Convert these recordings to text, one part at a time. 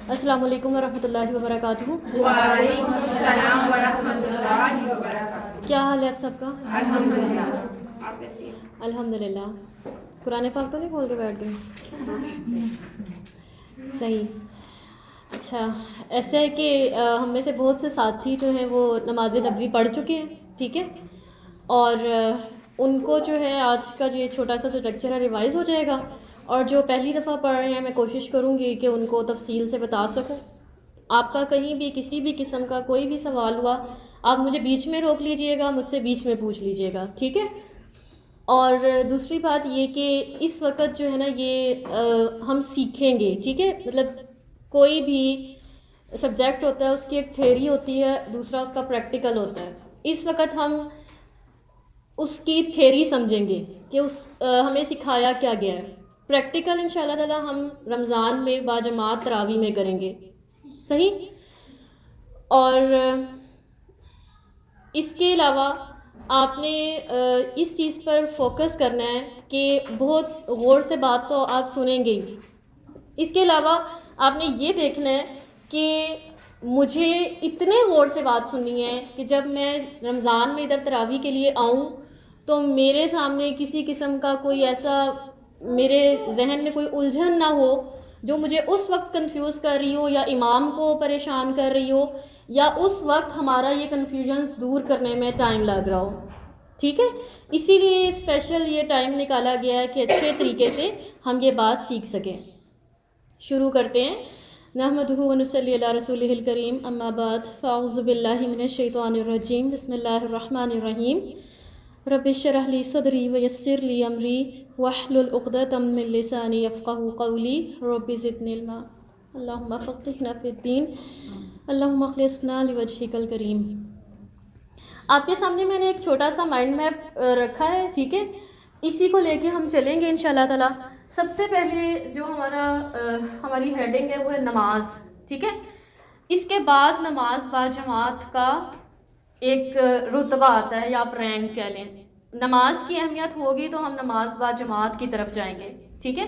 السلام علیکم ورحمۃ اللہ وبرکاتہ۔ وعلیکم السلام ورحمۃ اللہ وبرکاتہ۔ کیا حال ہے آپ سب کا؟ الحمدللہ، آپ کیسی ہیں؟ الحمدللہ۔ قرآن پاک تو نہیں کھول کے بیٹھ گئے؟ صحیح۔ اچھا، ایسا ہے کہ ہم میں سے بہت سے ساتھی جو ہیں وہ نماز نبوی پڑھ چکے ہیں، ٹھیک ہے، اور ان کو جو ہے آج کا جو یہ چھوٹا سا جو لیکچر ہے ریوائز ہو جائے گا، اور جو پہلی دفعہ پڑھ رہے ہیں میں کوشش کروں گی کہ ان کو تفصیل سے بتا سکوں۔ آپ کا کہیں بھی کسی بھی قسم کا کوئی بھی سوال ہوا آپ مجھے بیچ میں روک لیجئے گا، مجھ سے بیچ میں پوچھ لیجئے گا، ٹھیک ہے۔ اور دوسری بات یہ کہ اس وقت جو ہے نا یہ ہم سیکھیں گے، ٹھیک ہے، مطلب کوئی بھی سبجیکٹ ہوتا ہے اس کی ایک تھیوری ہوتی ہے، دوسرا اس کا پریکٹیکل ہوتا ہے۔ اس وقت ہم اس کی تھیوری سمجھیں گے کہ ہمیں سکھایا کیا گیا ہے۔ پریکٹیکل انشاءاللہ تعالی ہم رمضان میں باجماعت تراویح میں کریں گے، صحیح۔ اور اس کے علاوہ آپ نے اس چیز پر فوکس کرنا ہے کہ بہت غور سے بات تو آپ سنیں گے ہی، اس کے علاوہ آپ نے یہ دیکھنا ہے کہ مجھے اتنے غور سے بات سننی ہے کہ جب میں رمضان میں ادھر تراویح کے لیے آؤں تو میرے سامنے کسی قسم کا کوئی ایسا میرے ذہن میں کوئی الجھن نہ ہو جو مجھے اس وقت کنفیوز کر رہی ہو یا امام کو پریشان کر رہی ہو یا اس وقت ہمارا یہ کنفیوژنس دور کرنے میں ٹائم لگ رہا ہو، ٹھیک ہے۔ اسی لیے اسپیشل یہ ٹائم نکالا گیا ہے کہ اچھے طریقے سے ہم یہ بات سیکھ سکیں۔ شروع کرتے ہیں۔ نحمدہ ونصلی علی رسولہ الکریم، اما بعد، فاعوذ باللہ من الشیطان الرجیم، بسم اللہ الرحمن الرحیم۔ رب اشرح لی صدری ویسر لی امری واحلل عقدۃ من لسانی یفقہوا قولی، رب زدنی علما، اللہم فقہنا فی الدین، اللہم اخلصنا لوجہک الکریم۔ آپ کے سامنے میں نے ایک چھوٹا سا مائنڈ میپ رکھا ہے، ٹھیک ہے، اسی کو لے کے ہم چلیں گے انشاءاللہ تعالی۔ سب سے پہلے جو ہماری ہیڈنگ ہے وہ ہے نماز، ٹھیک ہے۔ اس کے بعد نماز باجماعت کا ایک رتبہ آتا ہے یا آپ رینک کہہ لیں۔ نماز کی اہمیت ہوگی تو ہم نماز باجماعت کی طرف جائیں گے، ٹھیک ہے۔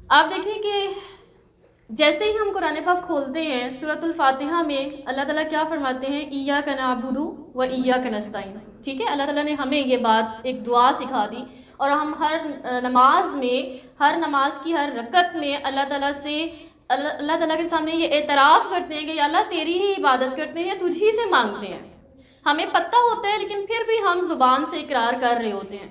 آپ دیکھیں کہ جیسے ہی ہم قرآن پاک کھولتے ہیں سورۃ الفاتحہ میں اللہ تعالیٰ کیا فرماتے ہیں؟ ایاک نعبد و ایاک نستعین، ٹھیک ہے۔ اللہ تعالیٰ نے ہمیں یہ بات ایک دعا سکھا دی، اور ہم ہر نماز کی ہر رکعت میں اللہ تعالیٰ کے سامنے یہ اعتراف کرتے ہیں کہ یا اللہ تیری ہی عبادت کرتے ہیں، تجھ ہی سے مانگتے ہیں۔ ہمیں پتہ ہوتا ہے لیکن پھر بھی ہم زبان سے اقرار کر رہے ہوتے ہیں۔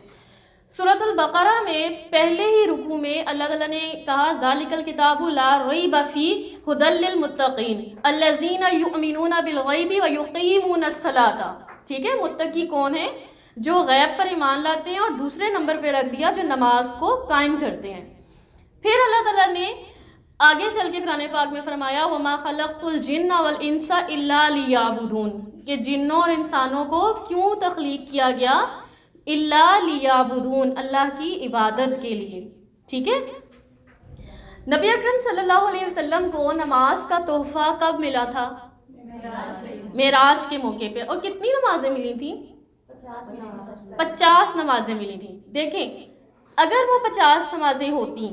سورۃ البقرہ میں پہلے ہی رکوع میں اللہ تعالیٰ نے کہا ذالک الکتاب لا ریب فیہ ھدی للمتقین الذین یؤمنون بالغیب ویقیمون الصلاۃ، ٹھیک ہے۔ متقی کون ہیں؟ جو غیب پر ایمان لاتے ہیں، اور دوسرے نمبر پہ رکھ دیا جو نماز کو قائم کرتے ہیں۔ پھر اللہ تعالیٰ نے آگے چل کے قرآن پاک میں فرمایا وما خلقت الجن والانس الا لیعبدون، کہ جنوں اور انسانوں کو کیوں تخلیق کیا گیا؟ الا لیعبدون، اللہ کی عبادت کے لیے، ٹھیک ہے۔ نبی اکرم صلی اللہ علیہ وسلم کو نماز کا تحفہ کب ملا تھا؟ معراج کے موقع پہ۔ اور کتنی نمازیں ملی تھیں؟ 50 نمازیں ملی تھیں۔ دیکھیں اگر وہ 50 نمازیں ہوتی،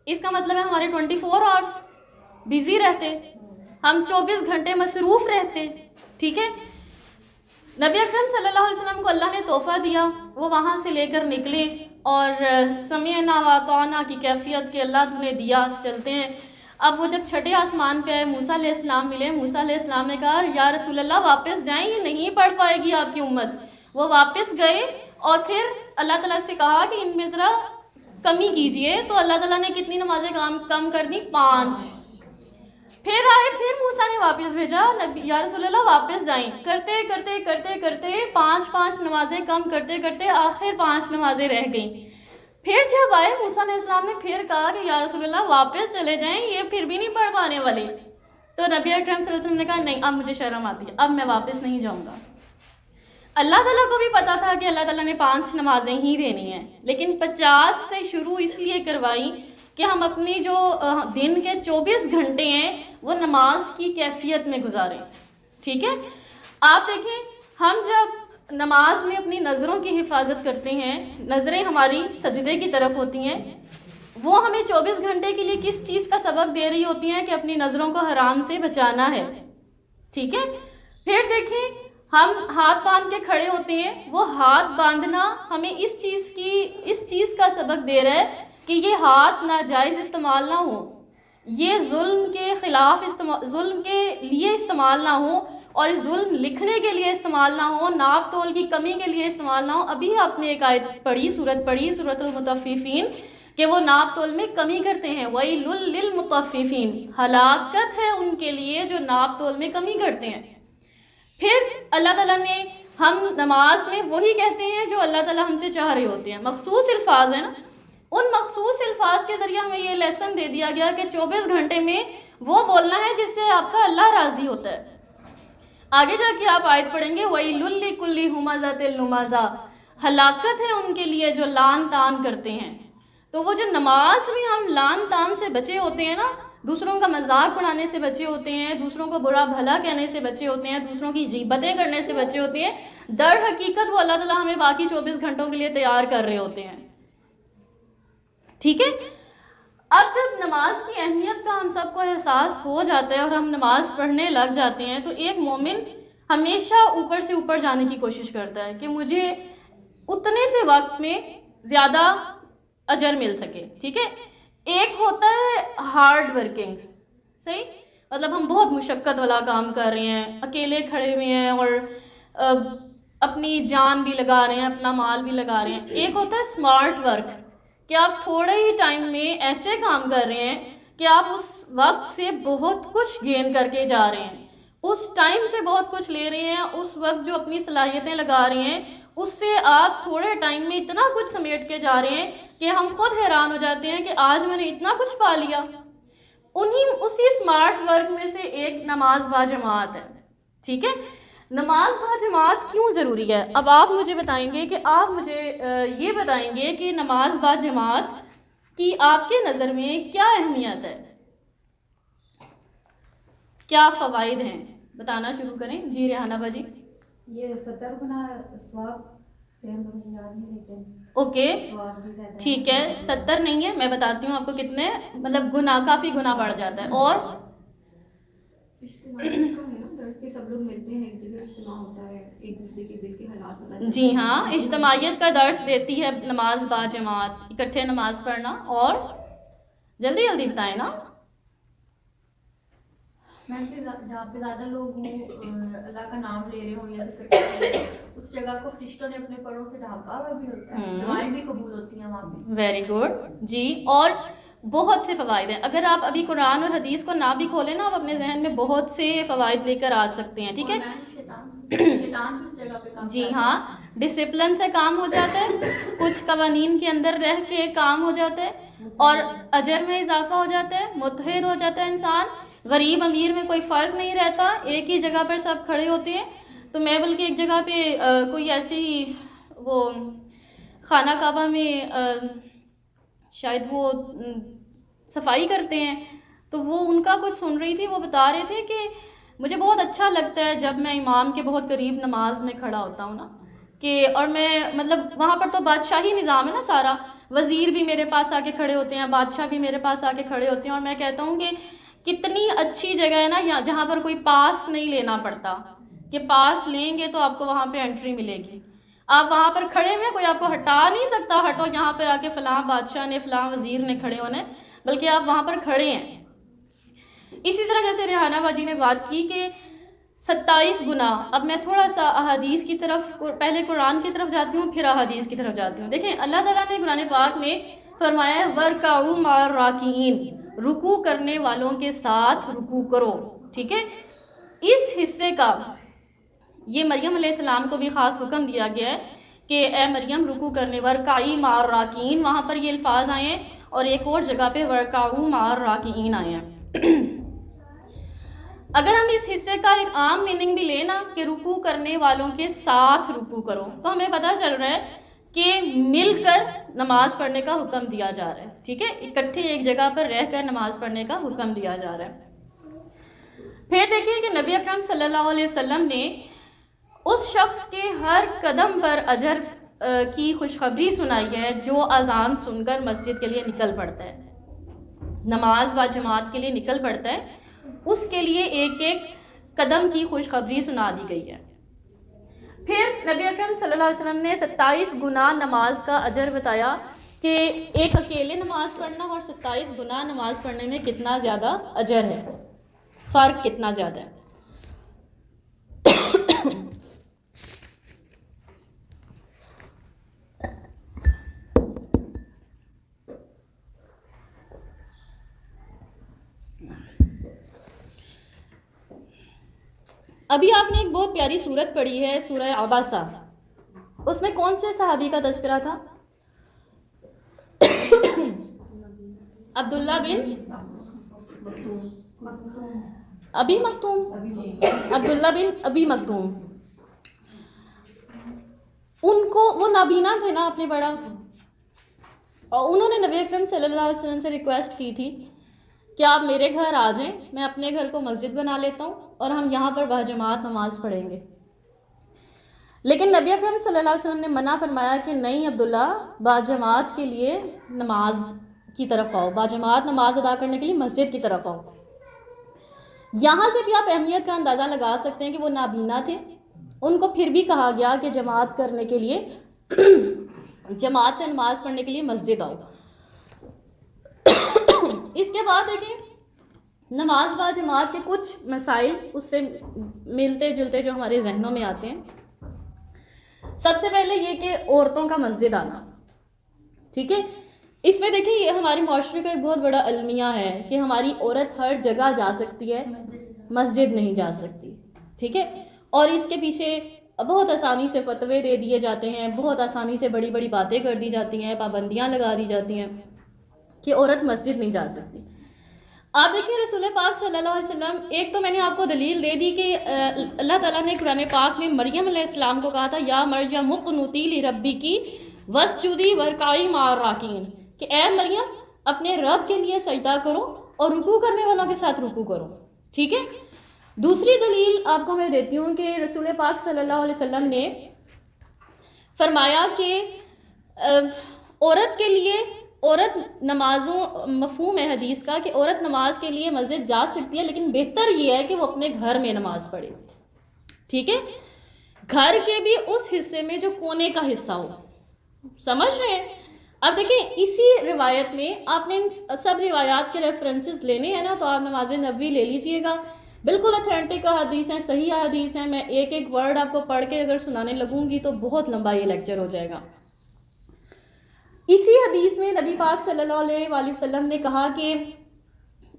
اس کا مطلب ہے ہمارے 24 آورس بزی رہتے، ہم 24 گھنٹے مصروف رہتے، ٹھیک ہے۔ نبی اکرم صلی اللہ علیہ وسلم کو اللہ نے تحفہ دیا، وہ وہاں سے لے کر نکلے اور سمعنا واطعنا کی کیفیت کے اللہ نے دیا، چلتے ہیں۔ اب وہ جب چھٹے آسمان پہ موسیٰ علیہ السلام ملے، موسیٰ علیہ السلام نے کہا یا رسول اللہ واپس جائیں، یہ نہیں پڑھ پائے گی آپ کی امت۔ وہ واپس گئے اور پھر اللہ تعالیٰ سے کہا کہ ان میں ذرا کمی کیجئے، تو اللہ تعالیٰ نے کتنی نمازیں کم کر دی؟ 5۔ پھر آئے، پھر موسیٰ نے واپس بھیجا یا رسول اللہ واپس جائیں، کرتے کرتے کرتے کرتے 5 نمازیں کم کرتے کرتے آخر 5 نمازیں رہ گئیں۔ پھر جب آئے موسیٰ علیہ السلام نے پھر کہا کہ یا رسول اللہ واپس چلے جائیں، یہ پھر بھی نہیں پڑھ پانے والے، تو نبی اکرم صلی اللہ علیہ وسلم نے کہا نہیں، اب مجھے شرم آتی ہے، اب میں واپس نہیں جاؤں گا۔ اللہ تعالیٰ کو بھی پتا تھا کہ اللہ تعالیٰ نے 5 نمازیں ہی دینی ہیں، لیکن 50 سے شروع اس لیے کروائی کہ ہم اپنی جو دن کے 24 گھنٹے ہیں وہ نماز کی کیفیت میں گزاریں، ٹھیک ہے۔ آپ دیکھیں ہم جب نماز میں اپنی نظروں کی حفاظت کرتے ہیں، نظریں ہماری سجدے کی طرف ہوتی ہیں، وہ ہمیں 24 گھنٹے کے لیے کس چیز کا سبق دے رہی ہوتی ہیں کہ اپنی نظروں کو حرام سے بچانا ہے. ٹھیک ہے. پھر دیکھیں ہم ہاتھ باندھ کے کھڑے ہوتے ہیں, وہ ہاتھ باندھنا ہمیں اس چیز کا سبق دے رہا ہے کہ یہ ہاتھ ناجائز استعمال نہ ہو, یہ ظلم کے خلاف ظلم کے لیے استعمال نہ ہو, اور ظلم لکھنے کے لیے استعمال نہ ہو, ناپ تول کی کمی کے لیے استعمال نہ ہو. ابھی آپ نے ایک آیت پڑھی, سورۃ المطففین, کہ وہ ناپ تول میں کمی کرتے ہیں. وَيْلٌ لِّلْمُطَفِّفِينَ, ہلاکت ہے ان کے لیے جو ناپ تول میں کمی کرتے ہیں. پھر اللہ تعالیٰ نے ہم نماز میں وہی کہتے ہیں جو اللہ تعالیٰ ہم سے چاہ رہے ہوتے ہیں. مخصوص الفاظ ہیں نا, ان مخصوص الفاظ کے ذریعے ہمیں یہ لیسن دے دیا گیا کہ 24 گھنٹے میں وہ بولنا ہے جس سے آپ کا اللہ راضی ہوتا ہے. آگے جا کے آپ آیت پڑھیں گے وَيْلٌ لِّكُلِّ ہُمَزَةٍ لُمَزَةٍ, ہلاکت ہے ان کے لیے جو لان تان کرتے ہیں. تو وہ جو نماز میں ہم لان تان سے بچے ہوتے ہیں نا, دوسروں کا مذاق اڑانے سے بچے ہوتے ہیں, دوسروں کو برا بھلا کہنے سے بچے ہوتے ہیں, دوسروں کی غیبتیں کرنے سے بچے ہوتے ہیں, در حقیقت وہ اللہ تعالیٰ ہمیں باقی 24 گھنٹوں کے لیے تیار کر رہے ہوتے ہیں. ٹھیک ہے. اب جب نماز کی اہمیت کا ہم سب کو احساس ہو جاتا ہے اور ہم نماز پڑھنے لگ جاتے ہیں, تو ایک مومن ہمیشہ اوپر سے اوپر جانے کی کوشش کرتا ہے کہ مجھے اتنے سے وقت میں زیادہ اجر مل سکے. ٹھیک ہے. ایک ہوتا ہے ہارڈ ورکنگ, صحیح, مطلب ہم بہت مشقت والا کام کر رہے ہیں, اکیلے کھڑے ہوئے ہیں اور اپنی جان بھی لگا رہے ہیں, اپنا مال بھی لگا رہے ہیں. ایک ہوتا ہے اسمارٹ ورک, کہ آپ تھوڑے ہی ٹائم میں ایسے کام کر رہے ہیں کہ آپ اس وقت سے بہت کچھ گین کر کے جا رہے ہیں, اس ٹائم سے بہت کچھ لے رہے ہیں, اس وقت جو اپنی صلاحیتیں لگا رہے ہیں اس سے آپ تھوڑے ٹائم میں اتنا کچھ سمیٹ کے جا رہے ہیں کہ ہم خود حیران ہو جاتے ہیں کہ آج میں نے اتنا کچھ پا لیا. اسی اسمارٹ ورک میں سے ایک نماز با جماعت ہے. ٹھیک ہے. نماز با جماعت کیوں ضروری ہے؟ اب آپ مجھے بتائیں گے کہ آپ مجھے یہ بتائیں گے کہ نماز با جماعت کی آپ کے نظر میں کیا اہمیت ہے, کیا فوائد ہیں, بتانا شروع کریں. جی ریحانہ باجی. یہ 70 گنا ثواب سے ہم مجھے یاد نہیں, لیکن اوکے ٹھیک ہے, 70 نہیں ہے, میں بتاتی ہوں آپ کو کتنے, مطلب گناہ کافی گناہ بڑھ جاتا ہے. اور سب لوگ ملتے ہیں, ایک جگہ اجتماع ہوتا ہے, ایک دوسرے کے دل کے حالات پتہ. جی ہاں, اجتماعیت کا درس دیتی ہے نماز با جماعت, اکٹھے نماز پڑھنا. اور جلدی جلدی بتائیں نا. میں جہاں پہ زیادہ لوگ اللہ کا نام لے رہے ہوں یا ذکر کر رہے ہیں, اس جگہ کو فرشتوں نے اپنے پروں سے ڈھانپا ہوا بھی ہوتا ہے, دعائیں بھی قبول ہوتی ہیں وہاں پہ. Very good. جی, اور بہت سے فوائد ہیں. اگر آپ ابھی قرآن اور حدیث کو نہ بھی کھولیں نا, آپ اپنے ذہن میں بہت سے فوائد لے کر آ سکتے ہیں. ٹھیک ہے. جی ہاں, ڈسپلن سے کام ہو جاتا ہے, کچھ قوانین کے اندر رہ کے کام ہو جاتا ہے, اور اجر میں اضافہ ہو جاتا ہے, متحد ہو جاتا ہے انسان. غریب امیر میں کوئی فرق نہیں رہتا, ایک ہی جگہ پر سب کھڑے ہوتے ہیں. تو میں بلکہ ایک جگہ پہ کوئی ایسی وہ خانہ کعبہ میں شاید وہ صفائی کرتے ہیں, تو وہ ان کا کچھ سن رہی تھی, وہ بتا رہے تھے کہ مجھے بہت اچھا لگتا ہے جب میں امام کے بہت قریب نماز میں کھڑا ہوتا ہوں نا, کہ اور میں مطلب وہاں پر تو بادشاہی نظام ہے نا سارا, وزیر بھی میرے پاس آ کے کھڑے ہوتے ہیں, بادشاہ بھی میرے پاس آ کے کھڑے ہوتے ہیں, اور میں کہتا ہوں کہ کتنی اچھی جگہ ہے نا جہاں پر کوئی پاس نہیں لینا پڑتا, کہ پاس لیں گے تو آپ کو وہاں پہ انٹری ملے گی. آپ وہاں پر کھڑے ہوئے, کوئی آپ کو ہٹا نہیں سکتا, ہٹو یہاں پہ آ کے فلاں بادشاہ نے فلاں وزیر نے کھڑے ہونے, بلکہ آپ وہاں پر کھڑے ہیں. اسی طرح جیسے ریحانہ باجی نے بات کی کہ 27 گنا. اب میں تھوڑا سا احادیث کی طرف, پہلے قرآن کی طرف جاتی ہوں, پھر احادیث کی طرف جاتی ہوں. دیکھیں اللہ تعالیٰ نے قرآن پاک میں فرمایا ہے وَارْكَعُوا مَعَ الرَّاكِعِينَ, رکوع کرنے والوں کے ساتھ رکوع کرو. ٹھیک ہے. اس حصے کا یہ مریم علیہ السلام کو بھی خاص حکم دیا گیا ہے کہ اے مریم رکوع کرنے, وَارْكَعِي مَعَ الرَّاكِعِينَ, وہاں پر یہ الفاظ آئے ہیں, اور ایک اور جگہ پہ وَارْكَعُوا مَعَ الرَّاكِعِينَ آئے ہیں. اگر ہم اس حصے کا ایک عام میننگ بھی لیں نا کہ رکوع کرنے والوں کے ساتھ رکوع کرو, تو ہمیں پتہ چل رہا ہے کہ مل کر نماز پڑھنے کا حکم دیا جا رہا ہے. ٹھیک ہے. اکٹھے ایک جگہ پر رہ کر نماز پڑھنے کا حکم دیا جا رہا ہے. پھر دیکھیں کہ نبی اکرم صلی اللہ علیہ وسلم نے اس شخص کے ہر قدم پر اجر کی خوشخبری سنائی ہے جو اذان سن کر مسجد کے لیے نکل پڑتا ہے، نماز با جماعت کے لیے نکل پڑتا ہے، اس کے لیے ایک ایک قدم کی خوشخبری سنا دی گئی ہے۔ پھر نبی اکرم صلی اللہ علیہ وسلم نے 27 گنا نماز کا اجر بتایا کہ ایک اکیلے نماز پڑھنا اور 27 گنا نماز پڑھنے میں کتنا زیادہ اجر ہے، فرق کتنا زیادہ ہے۔ ابھی آپ نے ایک بہت پیاری سورت پڑھی ہے، سورہ عباسہ، اس میں کون سے صحابی کا تذکرہ تھا؟ عبداللہ بن ابی مکتوم، عبداللہ بن ابی مکتوم، ان کو وہ نابینا تھے نا، آپ نے پڑھا، اور انہوں نے نبی اکرم صلی اللہ علیہ وسلم سے ریکویسٹ کی تھی کہ آپ میرے گھر آ جائیں، میں اپنے گھر کو مسجد بنا لیتا ہوں اور ہم یہاں پر باجماعت نماز پڑھیں گے۔ لیکن نبی اکرم صلی اللہ علیہ وسلم نے منع فرمایا کہ نہیں عبداللہ، باجماعت کے لیے نماز کی طرف آؤ، باجماعت نماز ادا کرنے کے لیے مسجد کی طرف آؤ۔ یہاں سے بھی آپ اہمیت کا اندازہ لگا سکتے ہیں کہ وہ نابینا تھے، ان کو پھر بھی کہا گیا کہ جماعت کرنے کے لیے جماعت سے نماز پڑھنے کے لیے مسجد آؤ۔ اس کے بعد دیکھیں نماز با جماعت کے کچھ مسائل اس سے ملتے جلتے جو ہمارے ذہنوں میں آتے ہیں۔ سب سے پہلے یہ کہ عورتوں کا مسجد آنا، ٹھیک ہے، اس میں دیکھیں یہ ہمارے معاشرے کا ایک بہت بڑا المیہ ہے کہ ہماری عورت ہر جگہ جا سکتی ہے، مسجد نہیں جا سکتی، ٹھیک ہے، اور اس کے پیچھے بہت آسانی سے فتوے دے دیے جاتے ہیں، بہت آسانی سے بڑی بڑی باتیں کر دی جاتی ہیں، پابندیاں لگا دی جاتی ہیں کہ عورت مسجد نہیں جا سکتی۔ آپ دیکھیں رسول پاک صلی اللہ علیہ وسلم، ایک تو میں نے آپ کو دلیل دے دی کہ اللہ تعالیٰ نے قرآن پاک میں مریم علیہ السلام کو کہا تھا یا مریم اقنتی لربکی واسجدی وارکعی مع الراکعین، کہ اے مریم اپنے رب کے لیے سجدہ کرو اور رکوع کرنے والوں کے ساتھ رکوع کرو، ٹھیک ہے۔ دوسری دلیل آپ کو میں دیتی ہوں کہ رسول پاک صلی اللہ علیہ وسلم نے فرمایا کہ عورت کے لیے، عورت نمازوں، مفہوم ہے حدیث کا کہ عورت نماز کے لیے مسجد جا سکتی ہے، لیکن بہتر یہ ہے کہ وہ اپنے گھر میں نماز پڑھے، ٹھیک ہے، گھر کے بھی اس حصے میں جو کونے کا حصہ ہو، سمجھ رہے ہیں۔ اب دیکھیں اسی روایت میں آپ نے سب روایات کے ریفرنسز لینے ہیں نا، تو آپ نماز نبوی لے لیجئے گا، بالکل اتھینٹک حدیث ہیں، صحیح حدیث ہیں، میں ایک ایک ورڈ آپ کو پڑھ کے اگر سنانے لگوں گی تو بہت لمبا یہ لیکچر ہو جائے گا۔ اسی حدیث میں نبی پاک صلی اللہ علیہ وآلہ وسلم نے کہا کہ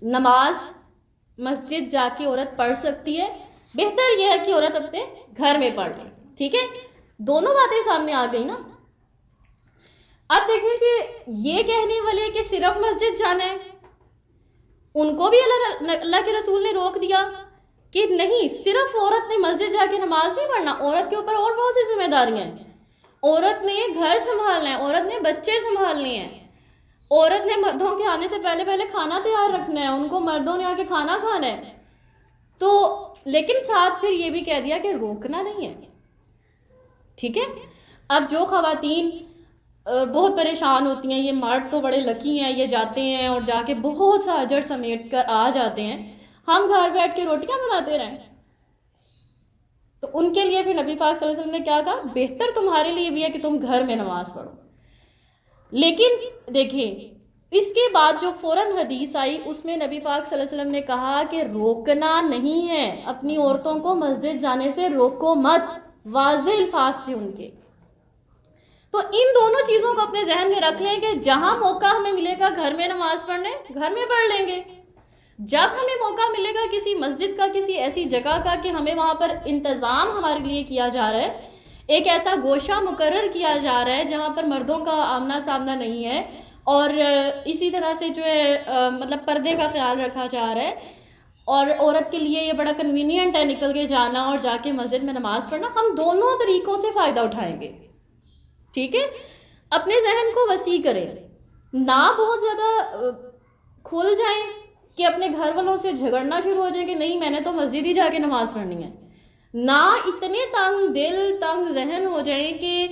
نماز مسجد جا کے عورت پڑھ سکتی ہے، بہتر یہ ہے کہ عورت اپنے گھر میں پڑھ لے، ٹھیک ہے، دونوں باتیں سامنے آ گئی نا۔ اب دیکھیں کہ یہ کہنے والے کہ صرف مسجد جانا ہے، ان کو بھی اللہ کے رسول نے روک دیا کہ نہیں، صرف عورت نے مسجد جا کے نماز نہیں پڑھنا، عورت کے اوپر اور بہت سی ذمہ داریاں ہیں، عورت نے گھر سنبھالنا ہے، عورت نے بچے سنبھالنے ہیں، عورت نے مردوں کے آنے سے پہلے کھانا تیار رکھنا ہے، ان کو مردوں نے آ کے کھانا کھانا ہے، تو لیکن ساتھ پھر یہ بھی کہہ دیا کہ روکنا نہیں ہے، ٹھیک ہے۔ اب جو خواتین بہت پریشان ہوتی ہیں، یہ مرد تو بڑے لکی ہیں، یہ جاتے ہیں اور جا کے بہت سا اجر سمیٹ کر آ جاتے ہیں، ہم گھر بیٹھ کے روٹیاں بناتے رہیں، تو ان کے لیے پھر نبی پاک صلی اللہ علیہ وسلم نے کیا کہا، بہتر تمہارے لیے بھی ہے کہ تم گھر میں نماز پڑھو۔ لیکن دیکھیں اس کے بعد جو فوراً حدیث آئی اس میں نبی پاک صلی اللہ علیہ وسلم نے کہا کہ روکنا نہیں ہے، اپنی عورتوں کو مسجد جانے سے روکو مت، واضح الفاظ تھے ان کے۔ تو ان دونوں چیزوں کو اپنے ذہن میں رکھ لیں کہ جہاں موقع ہمیں ملے گا گھر میں نماز پڑھنے، گھر میں پڑھ لیں گے، جب ہمیں موقع ملے گا کسی مسجد کا، کسی ایسی جگہ کا کہ ہمیں وہاں پر انتظام ہمارے لیے کیا جا رہا ہے، ایک ایسا گوشہ مقرر کیا جا رہا ہے جہاں پر مردوں کا آمنا سامنا نہیں ہے، اور اسی طرح سے جو ہے مطلب پردے کا خیال رکھا جا رہا ہے، اور عورت کے لیے یہ بڑا کنوینئنٹ ہے نکل کے جانا اور جا کے مسجد میں نماز پڑھنا، ہم دونوں طریقوں سے فائدہ اٹھائیں گے، ٹھیک ہے۔ اپنے ذہن کو وسیع کریں، نہ بہت زیادہ کھل جائیں کہ اپنے گھر والوں سے جھگڑنا شروع ہو جائے کہ نہیں میں نے تو مسجد ہی جا کے نماز پڑھنی ہے، نہ اتنے تنگ دل تنگ ذہن ہو جائیں کہ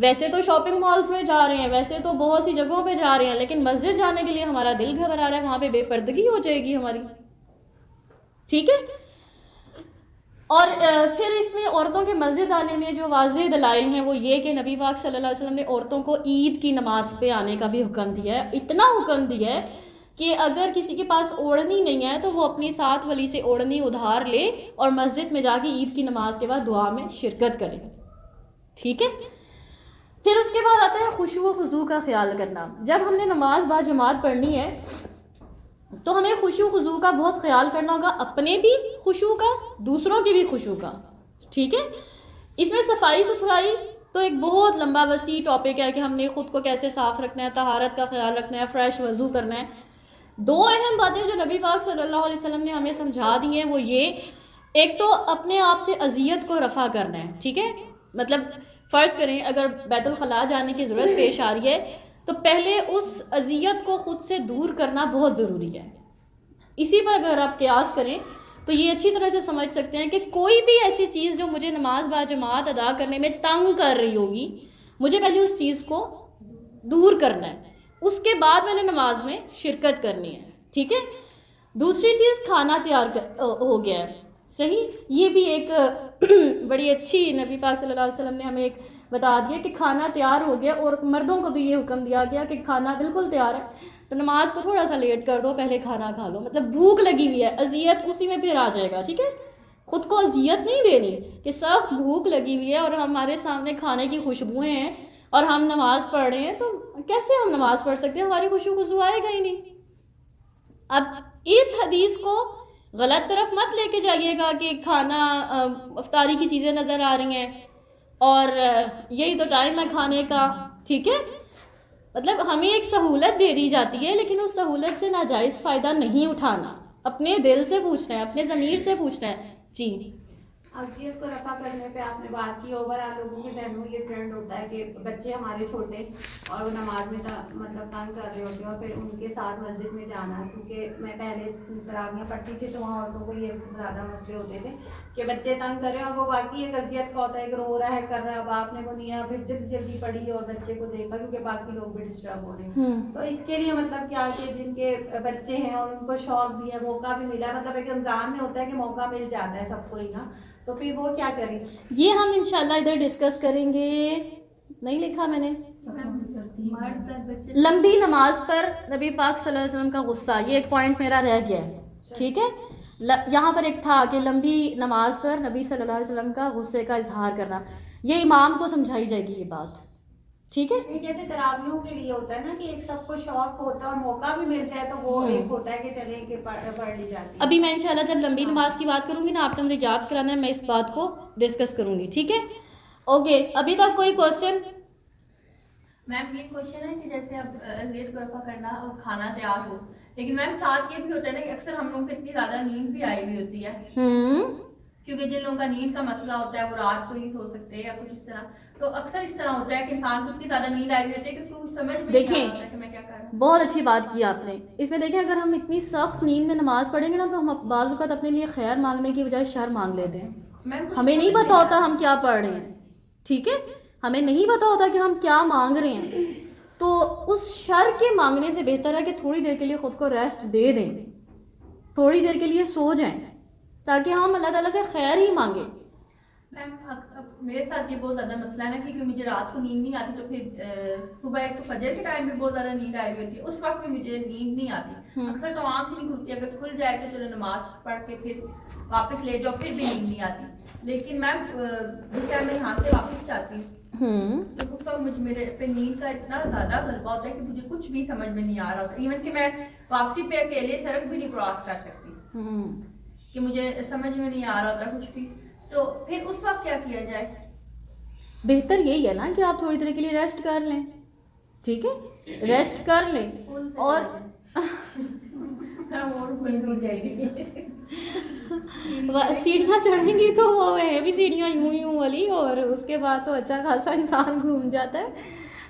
ویسے تو شاپنگ مالز میں جا رہے ہیں, ویسے تو بہت سی جگہوں پہ جا رہے ہیں, لیکن مسجد جانے کے لیے ہمارا دل گھبرا رہا ہے, وہاں پہ بے پردگی ہو جائے گی ہماری. ٹھیک ہے. اور پھر اس میں عورتوں کے مسجد آنے میں جو واضح دلائل ہیں وہ یہ کہ نبی پاک صلی اللہ علیہ وسلم نے عورتوں کو عید کی نماز پہ آنے کا بھی حکم دیا ہے. اتنا حکم دیا ہے کہ اگر کسی کے پاس اوڑھنی نہیں ہے تو وہ اپنی ساتھ والی سے اوڑھنی ادھار لے اور مسجد میں جا کے عید کی نماز کے بعد دعا میں شرکت کرے. ٹھیک ہے. پھر اس کے بعد آتا ہے خشوع و خضوع کا خیال کرنا. جب ہم نے نماز با جماعت پڑھنی ہے تو ہمیں خشوع و خضوع کا بہت خیال کرنا ہوگا, اپنے بھی خشوع کا, دوسروں کی بھی خشوع کا. ٹھیک ہے. اس میں صفائی ستھرائی تو ایک بہت لمبا وسیع ٹاپک ہے کہ ہم نے خود کو کیسے صاف رکھنا ہے, طہارت کا خیال رکھنا ہے, فریش وضو کرنا ہے. دو اہم باتیں جو نبی پاک صلی اللہ علیہ وسلم نے ہمیں سمجھا دی ہیں وہ یہ, ایک تو اپنے آپ سے اذیت کو رفع کرنا ہے. ٹھیک ہے. مطلب فرض کریں اگر بیت الخلاء جانے کی ضرورت پیش آ رہی ہے تو پہلے اس اذیت کو خود سے دور کرنا بہت ضروری ہے. اسی پر اگر آپ قیاس کریں تو یہ اچھی طرح سے سمجھ سکتے ہیں کہ کوئی بھی ایسی چیز جو مجھے نماز با جماعت ادا کرنے میں تنگ کر رہی ہوگی, مجھے پہلے اس چیز کو دور کرنا ہے, اس کے بعد میں نے نماز میں شرکت کرنی ہے. ٹھیک ہے. دوسری چیز کھانا تیار ہو گیا ہے. صحیح. یہ بھی ایک بڑی اچھی نبی پاک صلی اللہ علیہ وسلم نے ہمیں ایک بتا دیا کہ کھانا تیار ہو گیا, اور مردوں کو بھی یہ حکم دیا گیا کہ کھانا بالکل تیار ہے تو نماز کو تھوڑا سا لیٹ کر دو, پہلے کھانا کھا لو. مطلب بھوک لگی ہوئی ہے, اذیت اسی میں پھر آ جائے گا. ٹھیک ہے. خود کو اذیت نہیں دینی کہ سخت بھوک لگی ہوئی ہے اور ہمارے سامنے کھانے کی خوشبوئیں ہیں اور ہم نماز پڑھ رہے ہیں, تو کیسے ہم نماز پڑھ سکتے ہیں, ہماری خشوع خضوع آئے گا ہی نہیں. اب اس حدیث کو غلط طرف مت لے کے جائیے گا کہ کھانا افطاری کی چیزیں نظر آ رہی ہیں اور یہی تو ٹائم ہے کھانے کا. ٹھیک ہے. مطلب ہمیں ایک سہولت دے دی جاتی ہے لیکن اس سہولت سے ناجائز فائدہ نہیں اٹھانا, اپنے دل سے پوچھنا ہے, اپنے ضمیر سے پوچھنا ہے. جی. اذیت کو رفع کرنے پہ آپ نے بات کی, اوور آل لوگوں کے ذہن میں یہ ٹرینڈ ہوتا ہے کہ بچے ہمارے چھوٹے اور وہ نماز میں مطلب تنگ کر رہے ہوتے ہیں اور پھر ان کے ساتھ مسجد میں جانا, کیونکہ میں پہلے تراویحیں پڑھتی تھی تو وہاں عورتوں کو یہ زیادہ مسئلے ہوتے تھے کہ بچے تنگ کر رہے ہیں اور وہ واقعی ایک اذیت کا ہوتا ہے کہ رو رہا ہے, کر رہا ہے, اب آپ نے وہ نہیں پھر جلدی پڑھی اور بچے کو دیکھا کیونکہ باقی لوگ بھی ڈسٹرب ہو رہے ہیں. تو اس کے لیے مطلب کیا کہ جن کے بچے ہیں اور ان کو شوق بھی ہے, موقع بھی ملا, مطلب ایک رمضان میں ہوتا ہے کہ موقع مل جاتا ہے سب کو ہی نا, تو پھر وہ کیا کریں؟ یہ ہم انشاءاللہ ادھر ڈسکس کریں گے. نہیں لکھا میں نے. لمبی نماز پر نبی پاک صلی اللہ علیہ وسلم کا غصہ, یہ ایک پوائنٹ میرا رہ گیا ہے. ٹھیک ہے. یہاں پر ایک تھا کہ لمبی نماز پر نبی صلی اللہ علیہ وسلم کا غصے کا اظہار کرنا, یہ امام کو سمجھائی جائے گی یہ بات. ٹھیک ہے. جیسے تراویحوں کے لیے ہوتا ہے نا کہ ایک سب کو شوق ہوتا ہے اور موقع بھی مل جائے تو وہ ایک ہوتا ہے کہ چلیں کہ پڑھ لی جاتی ہے. ابھی میں انشاءاللہ جب لمبی نماز کی بات کروں گی نا, آپ نے مجھے یاد کرانا ہے, میں اس بات کو ڈسکس کروں گی. ٹھیک ہے. اوکے. ابھی تک کوئی کوشچن؟ میم یہ کوشچن ہے کہ جیسے اب اذیت کو رفع کرنا اور کھانا تیار ہو, لیکن میم ساتھ یہ بھی ہوتا ہے نا کہ اکثر ہم لوگوں کو اتنی زیادہ نیند بھی آئی ہوئی ہوتی ہے, کیونکہ جن لوگوں کا نیند کا مسئلہ ہوتا ہے وہ رات کو نہیں سو سکتے یا کچھ اس طرح, تو اکثر اس طرح ہوتا ہے کہ انسان کو اتنی زیادہ نیند آئی ہوئی ہوتی ہے کہ اس کو سمجھ میں نہیں آتا ہے کہ میں کیا کر رہا ہوں. بہت اچھی بات کی آپ نے. اس میں دیکھیں اگر ہم اتنی سخت نیند میں نماز پڑھیں گے نا تو ہم بعض اوقات اپنے لیے خیر مانگنے کی بجائے شر مانگ لیتے ہیں. ہمیں نہیں پتہ ہوتا ہم کیا پڑھ رہے ہیں. ٹھیک ہے. ہمیں نہیں پتہ ہوتا کہ ہم کیا مانگ رہے ہیں, تو اس شر کے مانگنے سے بہتر ہے کہ تھوڑی دیر کے لیے خود کو ریسٹ دے دیں, تھوڑی دیر کے لیے سو جائیں تاکہ ہم اللہ تعالیٰ سے خیر ہی مانگیں. میم میرے ساتھ یہ بہت زیادہ مسئلہ ہے نا, کیونکہ مجھے رات کو نیند نہیں آتی تو پھر صبح ایک تو فجر کے ٹائم میں بہت زیادہ نیند آئی ہوئی ہوتی ہے, اس وقت میں مجھے نیند نہیں آتی. اکثر تو آنکھ نہیں کھلتی, اگر کھل جائے تو چلو نماز پڑھ کے پھر واپس لے جاؤ, پھر بھی نیند نہیں آتی. لیکن میم جس ٹائم میں یہاں سے واپس جاتی ہوں تو اس وقت مجھے میرے پہ نیند کا اتنا زیادہ غلبہ ہوتا ہے کہ مجھے کچھ بھی سمجھ میں نہیں آ رہا ہوتا, ایون کہ میں واپسی پہ اکیلے سڑک بھی نہیں کراس کر سکتی کہ مجھے سمجھ میں نہیں آ رہا ہوتا کچھ بھی. تو پھر اس وقت کیا کیا جائے؟ بہتر یہی ہے نا کہ آپ تھوڑی دیر کے لیے ریسٹ کر لیں. ٹھیک ہے. ریسٹ کر لیں اور سیڑھیاں چڑھیں گی تو وہ ہے بھی سیڑھیاں یوں یوں والی, اور اس کے بعد تو اچھا خاصا انسان گھوم جاتا ہے.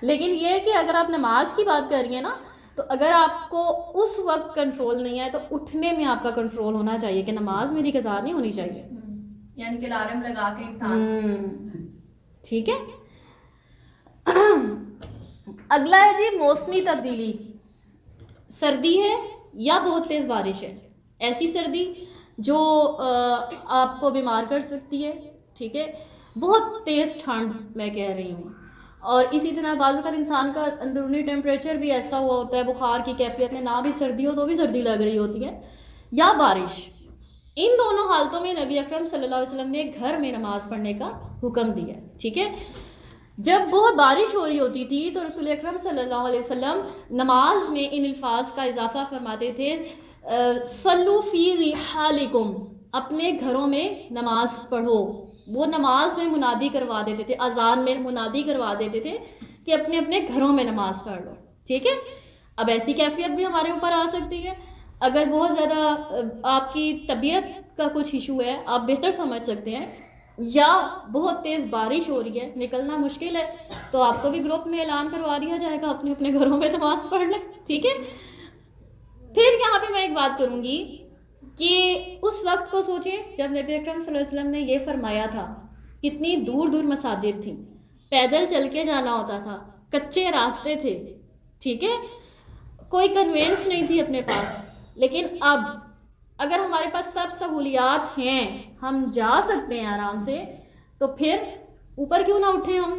لیکن یہ ہے کہ اگر آپ نماز کی بات کر رہی ہیں نا, تو اگر آپ کو اس وقت کنٹرول نہیں ہے تو اٹھنے میں آپ کا کنٹرول ہونا چاہیے کہ نماز میری قضا نہیں ہونی چاہیے, یعنی کہ الارم لگا کے انسان. ٹھیک ہے. اگلا ہے جی موسمی تبدیلی. سردی ہے یا بہت تیز بارش ہے. ایسی سردی جو آپ کو بیمار کر سکتی ہے, ٹھیک ہے, بہت تیز ٹھنڈ میں کہہ رہی ہوں. اور اسی طرح بعض اوقات انسان کا اندرونی ٹیمپریچر بھی ایسا ہوا ہوتا ہے بخار کی کیفیت میں, نہ بھی سردی ہو تو بھی سردی لگ رہی ہوتی ہے, یا بارش. ان دونوں حالتوں میں نبی اکرم صلی اللہ علیہ وسلم نے گھر میں نماز پڑھنے کا حکم دیا, ٹھیک ہے. جب بہت بارش ہو رہی ہوتی تھی تو رسول اکرم صلی اللہ علیہ وسلم نماز میں ان الفاظ کا اضافہ فرماتے تھے, صلو فی رحالکم, اپنے گھروں میں نماز پڑھو. وہ نماز میں منادی کروا دیتے تھے, اذان میں منادی کروا دیتے تھے کہ اپنے اپنے گھروں میں نماز پڑھ لو, ٹھیک ہے. اب ایسی کیفیت بھی ہمارے اوپر آ سکتی ہے, اگر بہت زیادہ آپ کی طبیعت کا کچھ ایشو ہے, آپ بہتر سمجھ سکتے ہیں, یا بہت تیز بارش ہو رہی ہے, نکلنا مشکل ہے, تو آپ کو بھی گروپ میں اعلان کروا دیا جائے گا اپنے اپنے گھروں میں نماز پڑھ لیں, ٹھیک ہے. پھر یہاں پہ میں ایک بات کروں گی کہ اس وقت کو سوچیں جب نبی اکرم صلی اللہ علیہ وسلم نے یہ فرمایا تھا, کتنی دور دور مساجد تھیں, پیدل چل کے جانا ہوتا تھا, کچے راستے تھے, ٹھیک ہے, کوئی کنوینس نہیں تھی اپنے پاس. لیکن اب اگر ہمارے پاس سب سہولیات ہیں, ہم جا سکتے ہیں آرام سے, تو پھر اوپر کیوں نہ اٹھیں, ہم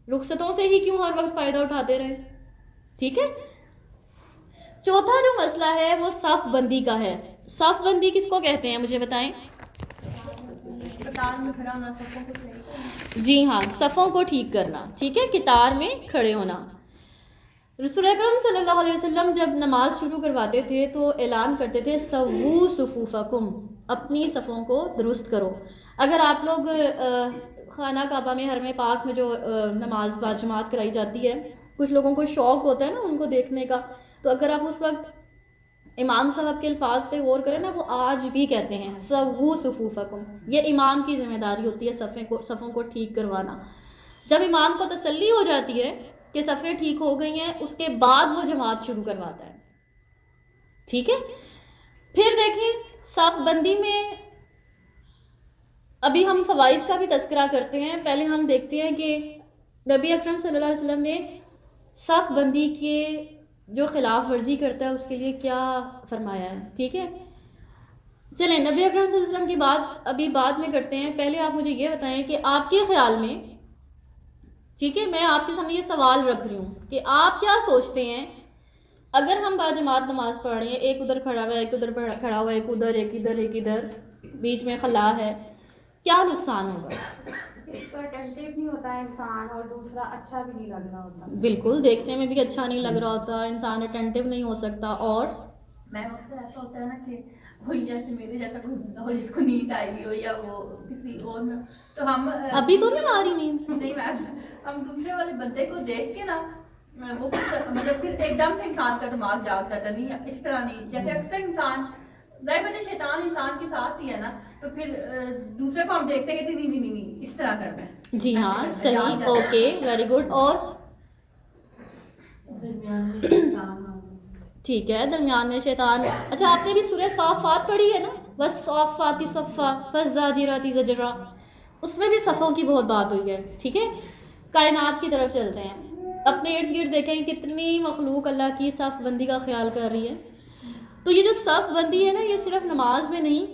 رخصتوں سے ہی کیوں ہر وقت فائدہ اٹھاتے رہیں, ٹھیک ہے. چوتھا جو مسئلہ ہے وہ صف بندی کا ہے. صف بندی کس کو کہتے ہیں مجھے بتائیں؟ قطار میں کھڑا ہونا, صفوں کو صحیح کرنا. جی ہاں, صفوں کو ٹھیک کرنا, ٹھیک ہے, قطار میں کھڑے ہونا. رسول اکرم صلی اللہ علیہ وسلم جب نماز شروع کرواتے تھے تو اعلان کرتے تھے سووا صفوفکم, اپنی صفوں کو درست کرو. اگر آپ لوگ خانہ کعبہ میں حرم پاک میں جو نماز باجماعت کرائی جاتی ہے, کچھ لوگوں کو شوق ہوتا ہے نا ان کو دیکھنے کا, تو اگر آپ اس وقت امام صاحب کے الفاظ پہ غور کریں نا, وہ آج بھی کہتے ہیں سووا صفوفکم. یہ امام کی ذمہ داری ہوتی ہے صفوں کو ٹھیک کروانا. جب امام کو تسلی ہو جاتی ہے کہ صفیں ٹھیک ہو گئی ہیں, اس کے بعد وہ جماعت شروع کرواتا ہے, ٹھیک ہے. پھر دیکھیں صف بندی میں ابھی ہم فوائد کا بھی تذکرہ کرتے ہیں. پہلے ہم دیکھتے ہیں کہ نبی اکرم صلی اللہ علیہ وسلم نے صف بندی کے جو خلاف ورزی کرتا ہے اس کے لیے کیا فرمایا ہے, ٹھیک ہے. چلیں نبی اکرم صلی اللہ علیہ وسلم کی بات ابھی بعد میں کرتے ہیں. پہلے آپ مجھے یہ بتائیں کہ آپ کے خیال میں, ٹھیک ہے, میں آپ کے سامنے یہ سوال رکھ رہی ہوں کہ آپ کیا سوچتے ہیں اگر ہم باجماعت نماز پڑھ رہے ہیں, ایک ادھر کھڑا ہوا ہے, ایک ادھر کھڑا ہوا ہے, ایک ادھر ایک ادھر ایک ادھر, بیچ میں خلا ہے, کیا نقصان ہوگا؟ ایک تو اٹینٹیو نہیں ہوتا ہے انسان, اور دوسرا اچھا بھی نہیں لگ رہا ہوتا. بالکل, دیکھنے میں بھی اچھا نہیں لگ رہا ہوتا, انسان اٹینٹیو نہیں ہو سکتا. اور میں اکثر ایسا ہوتا ہے نا کہ وہی جیسے میرے جیسا کوئی بندہ ہو جس کو نیند آئی ہوئی ہو, یا وہ کسی اور میں, تو ہم ابھی تو نہیں آ رہی نیند. نہیں میم, ہم دوسرے والے بندے کو دیکھ کے نا وہ مطلب پھر ایک دم سے انسان کا دماغ جاگ جاتا, نہیں اس طرح نہیں. جیسے اکثر انسان ظاہر وجہ شیطان انسان کے ساتھ ہی ہے نا, تو پھر دوسرے کو ہم دیکھتے ہیں کہ نہیں اس طرح کرنا ہے. جی ہاں, صحیح, اوکے, ویری گڈ. اور ٹھیک ہے, درمیان میں شیطان. اچھا, آپ نے بھی سورہ صافات پڑھی ہے نا, والصافات صفا فالزاجرات زجرا, اس میں بھی صفوں کی بہت بات ہوئی ہے, ٹھیک ہے. کائنات کی طرف چلتے ہیں, اپنے ارد گرد دیکھیں کتنی مخلوق اللہ کی صف بندی کا خیال کر رہی ہے. تو یہ جو صف بندی ہے نا, یہ صرف نماز میں نہیں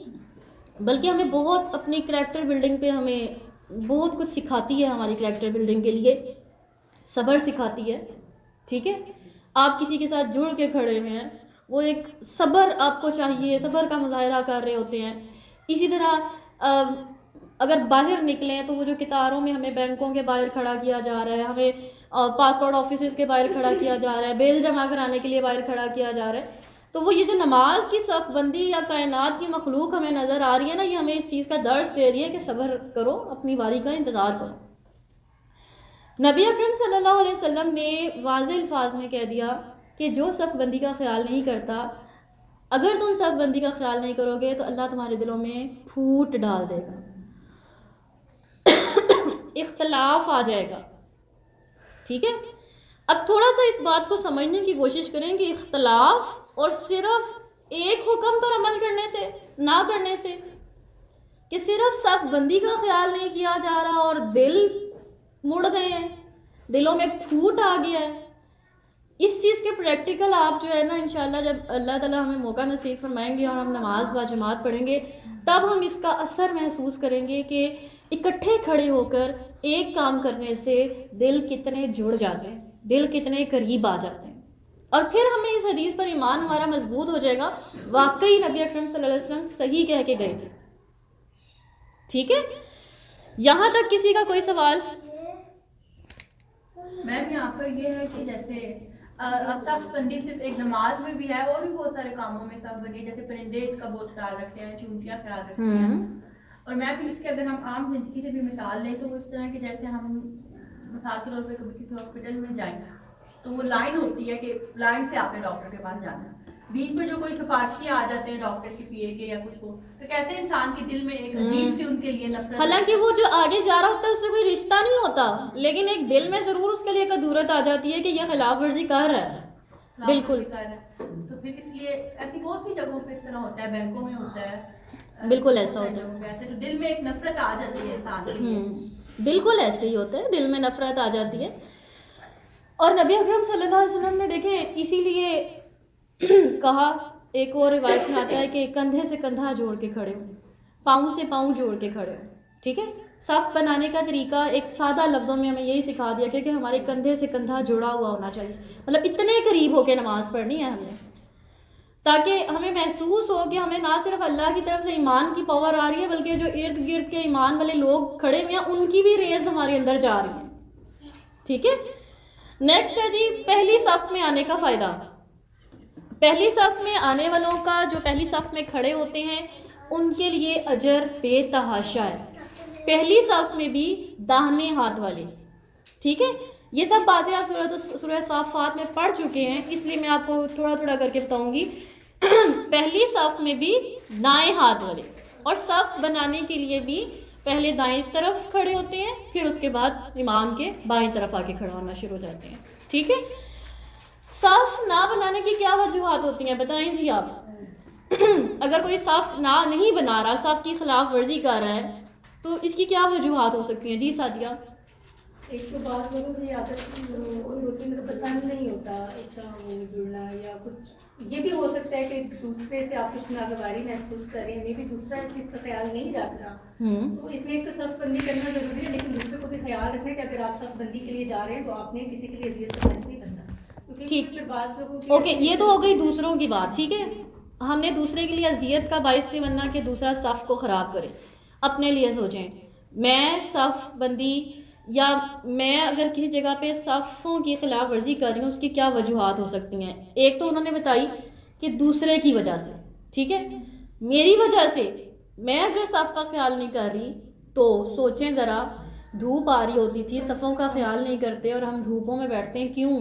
بلکہ ہمیں بہت اپنی کریکٹر بلڈنگ پہ ہمیں بہت کچھ سکھاتی ہے. ہماری کریکٹر بلڈنگ کے لیے صبر سکھاتی ہے, ٹھیک ہے. آپ کسی کے ساتھ جڑ کے کھڑے ہوئے ہیں, وہ ایک صبر آپ کو چاہیے, صبر کا مظاہرہ کر رہے ہوتے ہیں. اسی طرح اگر باہر نکلیں تو وہ جو قطاروں میں ہمیں بینکوں کے باہر کھڑا کیا جا رہا ہے, ہمیں پاسپورٹ آفیسز کے باہر کھڑا کیا جا رہا ہے, بیل جمع کرانے کے لیے باہر کھڑا کیا جا رہا ہے, تو وہ یہ جو نماز کی صف بندی یا کائنات کی مخلوق ہمیں نظر آ رہی ہے نا, یہ ہمیں اس چیز کا درس دے رہی ہے کہ صبر کرو, اپنی باری کا انتظار کرو. نبی اکرم صلی اللہ علیہ وسلم نے واضح الفاظ میں کہہ دیا کہ جو صف بندی کا خیال نہیں کرتا, اگر تم صف بندی کا خیال نہیں کرو گے تو اللہ تمہارے دلوں میں پھوٹ ڈال دے گا, اختلاف آ جائے گا, ٹھیک ہے. اب تھوڑا سا اس بات کو سمجھنے کی کوشش کریں کہ اختلاف اور صرف ایک حکم پر عمل کرنے سے, نہ کرنے سے, کہ صرف صف بندی کا خیال نہیں کیا جا رہا اور دل مڑ گئے ہیں, دلوں میں پھوٹ آ گیا ہے. اس چیز کے پریکٹیکل آپ جو ہے نا انشاءاللہ جب اللہ تعالیٰ ہمیں موقع نصیب فرمائیں گے اور ہم نماز باجماعت پڑھیں گے تب ہم اس کا اثر محسوس کریں گے کہ اکٹھے کھڑے ہو کر ایک کام کرنے سے دل کتنے جڑ جاتے ہیں, دل کتنے قریب آ جاتے ہیں. اور پھر ہمیں اس حدیث پر ایمان ہمارا مضبوط ہو جائے گا, واقعی نبی اکرم صلی اللہ علیہ وسلم صحیح کہہ کے گئے تھے. ٹھیک ہے, یہاں تک کسی کا کوئی سوال؟ میم یہاں پر یہ ہے کہ جیسے اب صف بندی صرف ایک نماز میں بھی ہے اور بھی بہت سارے کاموں میں صف بندی, جیسے پرندے اس کا بہت خیال رکھتے ہیں, چونٹیاں خیال رکھتے ہیں. اور میں بھی اس کے اگر ہم عام زندگی سے بھی مثال لیں تو وہ اس طرح کہ جیسے ہم مثال کے طور پہ کبھی کسی ہاسپٹل میں جائیں تو وہ لائن ہوتی ہے کہ لائن سے آپ نے ڈاکٹر کے پاس جانا ہے. بیچ میں جو کوئی سفارشی آ جاتے ہیں ڈاکٹر کی پی اے کے یا کچھ ہو تو کیسے انسان کے دل میں ایک عجیب سی ان کے لیے نفرت, حالانکہ وہ جو آگے جا رہا ہوتا ہے اس سے کوئی رشتہ نہیں ہوتا, لیکن ایک دل میں ضرور اس کے لیے کدورت آ جاتی ہے کہ یہ خلاف ورزی کر رہا ہے. بالکل, تو پھر اس لیے ایسی بہت سی جگہوں پہ اس طرح ہوتا ہے, بینکوں میں ہوتا ہے, بالکل ایسا ہوتا ہے. ویسے تو دل میں ایک نفرت آ جاتی ہے انسان کے لیے. بالکل ایسے ہی ہوتا ہے, دل میں نفرت آ جاتی ہے. اور نبی اکرم صلی اللہ علیہ وسلم نے دیکھیں اسی لیے کہا, ایک اور روایت میں آتا ہے کہ کندھے سے کندھا جوڑ کے کھڑے ہو, پاؤں سے پاؤں جوڑ کے کھڑے ہو. ٹھیک ہے, صف بنانے کا طریقہ ایک سادہ لفظوں میں ہمیں یہی سکھا دیا کہ ہمارے کندھے سے کندھا جڑا ہوا ہونا چاہیے, مطلب اتنے قریب ہو کے نماز پڑھنی ہے ہم نے, تاکہ ہمیں محسوس ہو کہ ہمیں نہ صرف اللہ کی طرف سے ایمان کی پاور آ رہی ہے بلکہ جو ارد گرد کے ایمان والے لوگ کھڑے ہوئے ہیں ان کی بھی ریز ہمارے اندر جا رہی ہے. ٹھیک ہے, نیکسٹ ہے جی پہلی صف میں آنے کا فائدہ. پہلی صف میں آنے والوں کا جو پہلی صف میں کھڑے ہوتے ہیں ان کے لیے اجر بے تحاشا ہے. پہلی صف میں بھی داہنے ہاتھ والے. ٹھیک ہے, یہ سب باتیں آپ سورہ صافات میں پڑھ چکے ہیں, اس لیے میں آپ کو تھوڑا تھوڑا کر کے بتاؤں گی. پہلی صف میں بھی دائیں ہاتھ والے, اور صف بنانے کے لیے بھی پہلے دائیں طرف کھڑے ہوتے ہیں, پھر اس کے بعد امام کے بائیں طرف آ کے کھڑا ہونا شروع ہو جاتے ہیں. ٹھیک ہے, صف نہ بنانے کی کیا وجوہات ہوتی ہیں بتائیں جی آپ. اگر کوئی صف نہیں بنا رہا, صف کی خلاف ورزی کر رہا ہے تو اس کی کیا وجوہات ہو سکتی ہیں؟ جی سعدیہ. ایک تو بات لوگوں کی عادت ہوتی ہے, مطلب پسند نہیں ہوتا اچھا وہ جڑنا, یا کچھ یہ بھی ہو سکتا ہے کہ دوسرے سے آپ کچھ ناگواری محسوس کریں, میں بھی دوسرا اس چیز کا خیال نہیں رکھ رہا, تو اس میں ایک تو صف بندی کرنا ضروری ہے, لیکن دوسرے کو بھی خیال رکھنا کہ اگر آپ صف بندی کے لیے جا رہے ہیں تو آپ نے کسی کے لیے اذیت محسوس نہیں کرنا. ٹھیک, بعض لوگوں کی اوکے, یہ تو ہو گئی دوسروں کی بات. ٹھیک ہے, ہم نے دوسرے کے لیے اذیت کا باعث نہیں بننا کہ دوسرا صف کو خراب کرے. اپنے لیے سوچیں, میں صف بندی یا میں اگر کسی جگہ پہ صفوں کی خلاف ورزی کر رہی ہوں اس کی کیا وجوہات ہو سکتی ہیں؟ ایک تو انہوں نے بتائی کہ دوسرے کی وجہ سے. ٹھیک ہے, میری وجہ سے میں اگر صف کا خیال نہیں کر رہی تو سوچیں ذرا, دھوپ آ رہی ہوتی تھی, صفوں کا خیال نہیں کرتے اور ہم دھوپوں میں بیٹھتے ہیں, کیوں؟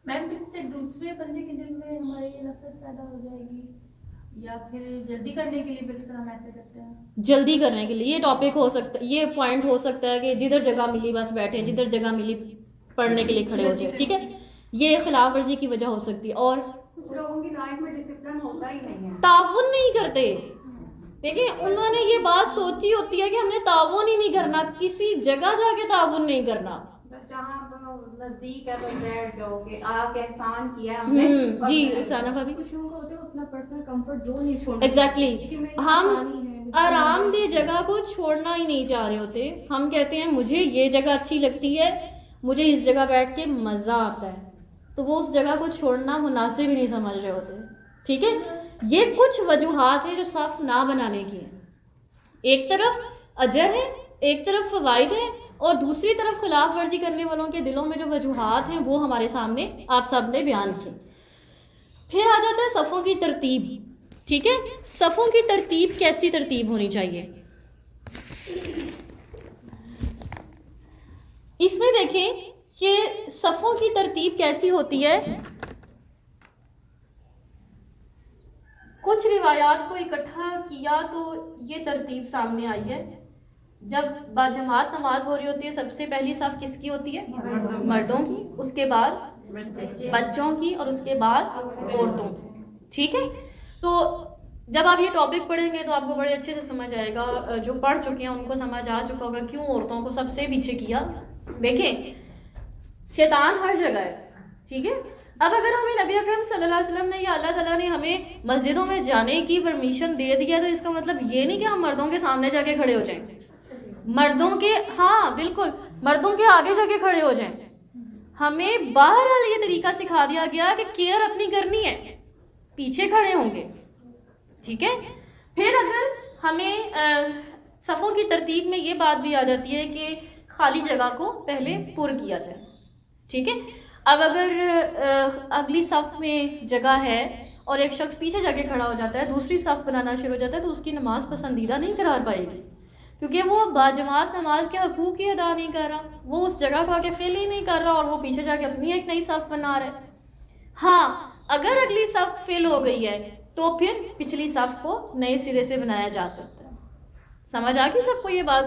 میم اس سے دوسرے بندے کے دل میں ہماری یہ نفرت پیدا ہو جائے گی, یا پھر جلدی کرنے کے لیے بالکل ہم ایسے کرتے ہیں. جلدی کرنے کے لیے یہ ٹاپک ہو سکتا ہے, یہ پوائنٹ ہو سکتا ہے کہ جدھر جگہ ملی بس بیٹھے, جدھر جگہ ملی پڑھنے کے لیے کھڑے ہو جائے. ٹھیک ہے, یہ خلاف ورزی کی وجہ ہو سکتی ہے. اور کچھ لوگوں کی لائف میں ڈسپلن ہوتا ہی نہیں ہے, تعاون نہیں کرتے. دیکھیں انہوں نے یہ بات سوچی ہوتی ہے کہ ہم نے تعاون ہی نہیں کرنا, کسی جگہ جا کے تعاون نہیں کرنا, جہاں نزدیک ہے تو بیٹھ جاؤ کہ آپ احسان کیا ہم نے. جی ثانیہ بھابی. کچھ لوگوں کا ہوتا ہے وہ اپنا پرسنل کمفرٹ زون نہیں چھوڑنا. ایگزیکٹلی, ہم آرام دہ جگہ کو چھوڑنا ہی نہیں چاہ رہے ہوتے. ہم کہتے ہیں مجھے یہ جگہ اچھی لگتی ہے, مجھے اس جگہ بیٹھ کے مزہ آتا ہے, تو وہ اس جگہ کو چھوڑنا مناسب ہی نہیں سمجھ رہے ہوتے. ٹھیک ہے, یہ کچھ وجوہات ہیں جو صف نہ بنانے کی ہیں. ایک طرف اجر ہے, ایک طرف فوائد ہیں, اور دوسری طرف خلاف ورزی کرنے والوں کے دلوں میں جو وجوہات ہیں وہ ہمارے سامنے آپ سب نے بیان کی. پھر آ جاتا ہے صفوں کی ترتیب. ٹھیک ہے, صفوں کی ترتیب کیسی ترتیب ہونی چاہیے؟ اس میں دیکھیں کہ صفوں کی ترتیب کیسی ہوتی ہے. کچھ روایات کو اکٹھا کیا تو یہ ترتیب سامنے آئی ہے. جب باجماعت نماز ہو رہی ہوتی ہے سب سے پہلی صف کس کی ہوتی ہے؟ مردوں کی, اس کے بعد بچوں کی, اور اس کے بعد عورتوں کی. ٹھیک ہے, تو جب آپ یہ ٹاپک پڑھیں گے تو آپ کو بڑے اچھے سے سمجھ آئے گا, جو پڑھ چکے ہیں ان کو سمجھ آ چکا ہوگا کیوں عورتوں کو سب سے پیچھے کیا دیکھیں شیطان ہر جگہ ہے, ٹھیک ہے. اب اگر ہمیں نبی اکرم صلی اللہ علیہ وسلم نے یا اللہ تعالیٰ نے ہمیں مسجدوں میں جانے کی پرمیشن دے دیا تو اس کا مطلب یہ نہیں کہ ہم مردوں کے سامنے جا کے کھڑے ہو جائیں, مردوں کے, ہاں بالکل مردوں کے آگے جا کے کھڑے ہو جائیں. ہمیں بہرحال یہ طریقہ سکھا دیا گیا کہ کیئر اپنی کرنی ہے, پیچھے کھڑے ہوں گے, ٹھیک ہے. پھر اگر ہمیں صفوں کی ترتیب میں یہ بات بھی آ جاتی ہے کہ خالی جگہ کو پہلے پر کیا جائے, ٹھیک ہے. اب اگر اگلی صف میں جگہ ہے اور ایک شخص پیچھے جا کے کھڑا ہو جاتا ہے, دوسری صف بنانا شروع ہو جاتا ہے, تو اس کی نماز پسندیدہ نہیں قرار پائے گی, کیونکہ وہ باجماعت نماز کے حقوق ہی ادا نہیں کر رہا, وہ اس جگہ کو آ کے فل ہی نہیں کر رہا اور وہ پیچھے جا کے اپنی ایک نئی صف بنا رہا ہے. ہاں اگر اگلی صف فل ہو گئی ہے تو پھر پچھلی صف کو نئے سرے سے بنایا جا سکتا ہے. سمجھ آ گئی سب کو یہ بات؟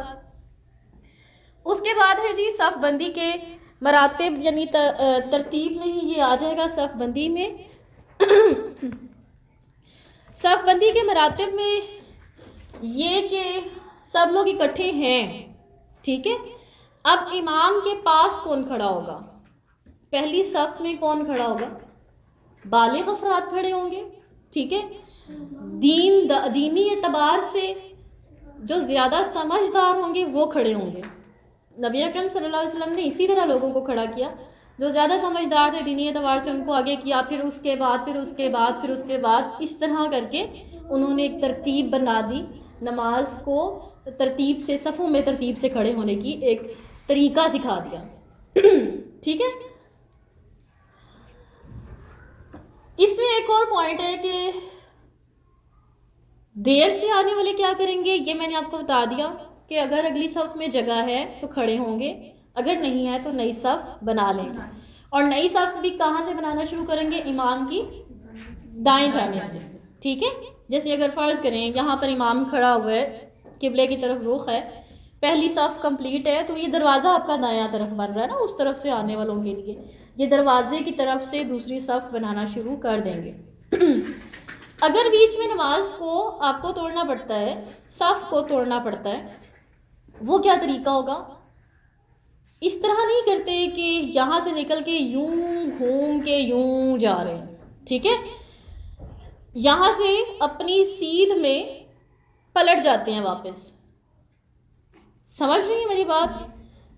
اس کے بعد ہے جی صف بندی کے مراتب, یعنی ترتیب میں ہی یہ آ جائے گا صف بندی میں. صف بندی کے مراتب میں یہ کہ سب لوگ اکٹھے ہیں, ٹھیک ہے. اب امام کے پاس کون کھڑا ہوگا؟ پہلی صف میں کون کھڑا ہوگا؟ بالغ افراد کھڑے ہوں گے, ٹھیک ہے. دینی اعتبار سے جو زیادہ سمجھدار ہوں گے وہ کھڑے ہوں گے. نبی اکرم صلی اللہ علیہ وسلم نے اسی طرح لوگوں کو کھڑا کیا, جو زیادہ سمجھدار تھے دینی اعتبار سے ان کو آگے کیا, پھر اس کے بعد اس طرح کر کے انہوں نے ایک ترتیب بنا دی, نماز کو ترتیب سے, صفوں میں ترتیب سے کھڑے ہونے کی ایک طریقہ سکھا دیا, ٹھیک ہے. اس میں ایک اور پوائنٹ ہے کہ دیر سے آنے والے کیا کریں گے, یہ میں نے آپ کو بتا دیا کہ اگر اگلی صف میں جگہ ہے تو کھڑے ہوں گے, اگر نہیں ہے تو نئی صف بنا لیں گے. اور نئی صف بھی کہاں سے بنانا شروع کریں گے؟ امام کی دائیں جانب سے, ٹھیک ہے. جیسے اگر فرض کریں یہاں پر امام کھڑا ہوا ہے, قبلے کی طرف رخ ہے, پہلی صف کمپلیٹ ہے, تو یہ دروازہ آپ کا دایاں طرف بن رہا ہے نا, اس طرف سے آنے والوں کے لیے یہ دروازے کی طرف سے دوسری صف بنانا شروع کر دیں گے. اگر بیچ میں نماز کو آپ کو توڑنا پڑتا ہے, صف کو توڑنا پڑتا ہے, وہ کیا طریقہ ہوگا؟ اس طرح نہیں کرتے کہ یہاں سے نکل کے یوں گھوم کے یوں جا رہے ہیں, ٹھیک ہے. یہاں سے اپنی سیدھ میں پلٹ جاتے ہیں واپس. سمجھ رہی ہیں میری بات؟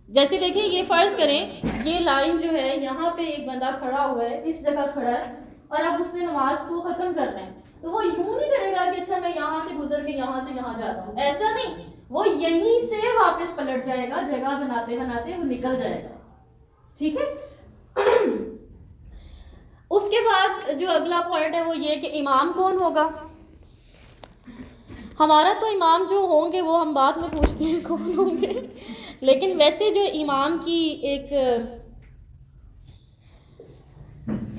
جیسے دیکھیں یہ فرض کریں یہ لائن جو ہے یہاں پہ ایک بندہ کھڑا ہوا ہے, اس جگہ کھڑا ہے, اور اب اس نے نماز کو ختم کرنا ہے, تو وہ یوں نہیں کرے گا کہ اچھا میں یہاں سے گزر کے یہاں سے یہاں جاتا ہوں, ایسا نہیں, وہ یہیں سے واپس پلٹ جائے گا, جگہ بناتے بناتے وہ نکل جائے گا, ٹھیک ہے. اس کے بعد جو اگلا پوائنٹ ہے وہ یہ کہ امام کون ہوگا. ہمارا تو امام جو ہوں گے وہ ہم بعد میں پوچھتے ہیں کون ہوں گے, لیکن ویسے جو امام کی ایک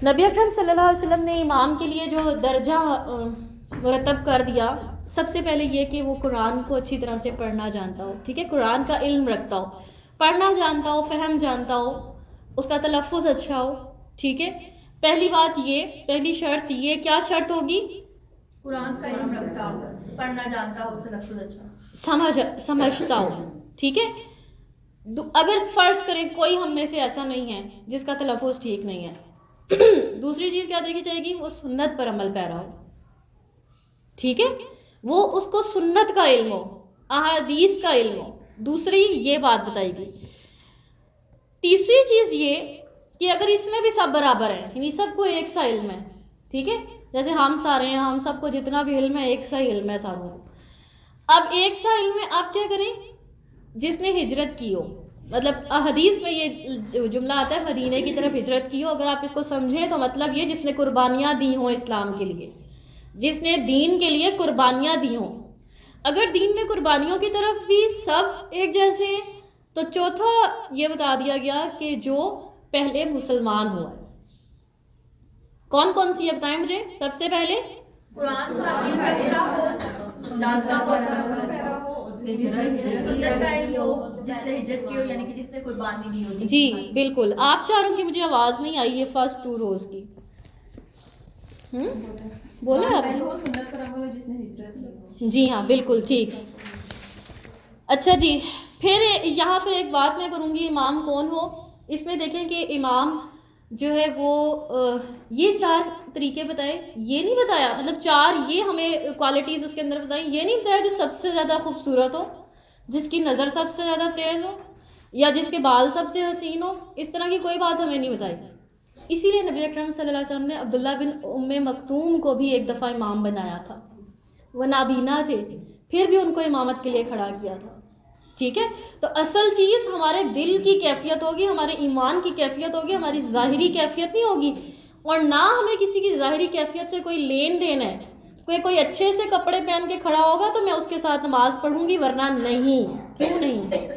نبی اکرم صلی اللہ علیہ وسلم نے امام کے لیے جو درجہ مرتب کر دیا, سب سے پہلے یہ کہ وہ قرآن کو اچھی طرح سے پڑھنا جانتا ہو, ٹھیک ہے, قرآن کا علم رکھتا ہو, پڑھنا جانتا ہو, فہم جانتا ہو, اس کا تلفظ اچھا ہو, ٹھیک ہے. پہلی بات یہ, پہلی شرط یہ, کیا شرط ہوگی؟ قرآن کا علم رکھتا ہو, پڑھنا جانتا ہو, تلفظ اچھا, سمجھتا ہو, ٹھیک ہے. اگر فرض کریں کوئی ہم میں سے ایسا نہیں ہے جس کا تلفظ ٹھیک نہیں ہے, دوسری چیز کیا دیکھی جائے گی؟ وہ سنت پر عمل پیرا ہو, ٹھیک ہے, وہ اس کو سنت کا علم ہو, احادیث کا علم ہو, دوسری یہ بات بتائے گی. تیسری چیز یہ کہ اگر اس میں بھی سب برابر ہیں, یعنی سب کو ایک سا علم ہے, ٹھیک ہے, جیسے ہم سارے ہیں, ہم سب کو جتنا بھی علم ہے ایک سا علم ہے ساروں کو. اب ایک سا علم ہے, آپ کیا کریں؟ جس نے ہجرت کی ہو, مطلب حدیث میں یہ جملہ آتا ہے مدینے کی طرف ہجرت کی ہو, اگر آپ اس کو سمجھیں تو مطلب یہ جس نے قربانیاں دی ہوں اسلام کے لیے, جس نے دین کے لیے قربانیاں دی ہوں. اگر دین میں قربانیوں کی طرف بھی سب ایک جیسے ہیں تو چوتھا یہ بتا دیا گیا کہ جو پہلے مسلمان ہوا ہے. کون کون سی ہے بتائیں مجھے؟ سب سے پہلے قرآن کا علم رکھتا ہو, جانتا ہو, سنت کا علم ہو, جس نے ہجرت کی ہو, یعنی کہ جس نے قربانی دی ہو. جی بالکل. آپ چاروں کی مجھے آواز نہیں آئی ہے فرسٹ 2 روز کی. بولے آپ؟ سنت پر عمل ہو جس نے ہجرت کی. جی ہاں بالکل ٹھیک. اچھا جی, پھر یہاں پہ ایک بات میں کروں گی، امام کون ہو، اس میں دیکھیں کہ امام جو ہے وہ یہ 4 طریقے بتائے، یہ نہیں بتایا، مطلب 4 یہ ہمیں کوالٹیز اس کے اندر بتائیں، یہ نہیں بتایا جو سب سے زیادہ خوبصورت ہو، جس کی نظر سب سے زیادہ تیز ہو، یا جس کے بال سب سے حسین ہو، اس طرح کی کوئی بات ہمیں نہیں بتائی۔ اسی لیے نبی اکرم صلی اللہ علیہ وسلم نے عبداللہ بن ام مکتوم کو بھی ایک دفعہ امام بنایا تھا، وہ نابینا تھے، پھر بھی ان کو امامت کے لیے کھڑا کیا تھا، ٹھیک ہے۔ تو اصل چیز ہمارے دل کی کیفیت ہوگی، ہمارے ایمان کی کیفیت ہوگی، ہماری ظاہری کیفیت نہیں ہوگی، اور نہ ہمیں کسی کی ظاہری کیفیت سے کوئی لین دین ہے۔ کوئی اچھے سے کپڑے پہن کے کھڑا ہوگا تو میں اس کے ساتھ نماز پڑھوں گی، ورنہ نہیں۔ کیوں نہیں؟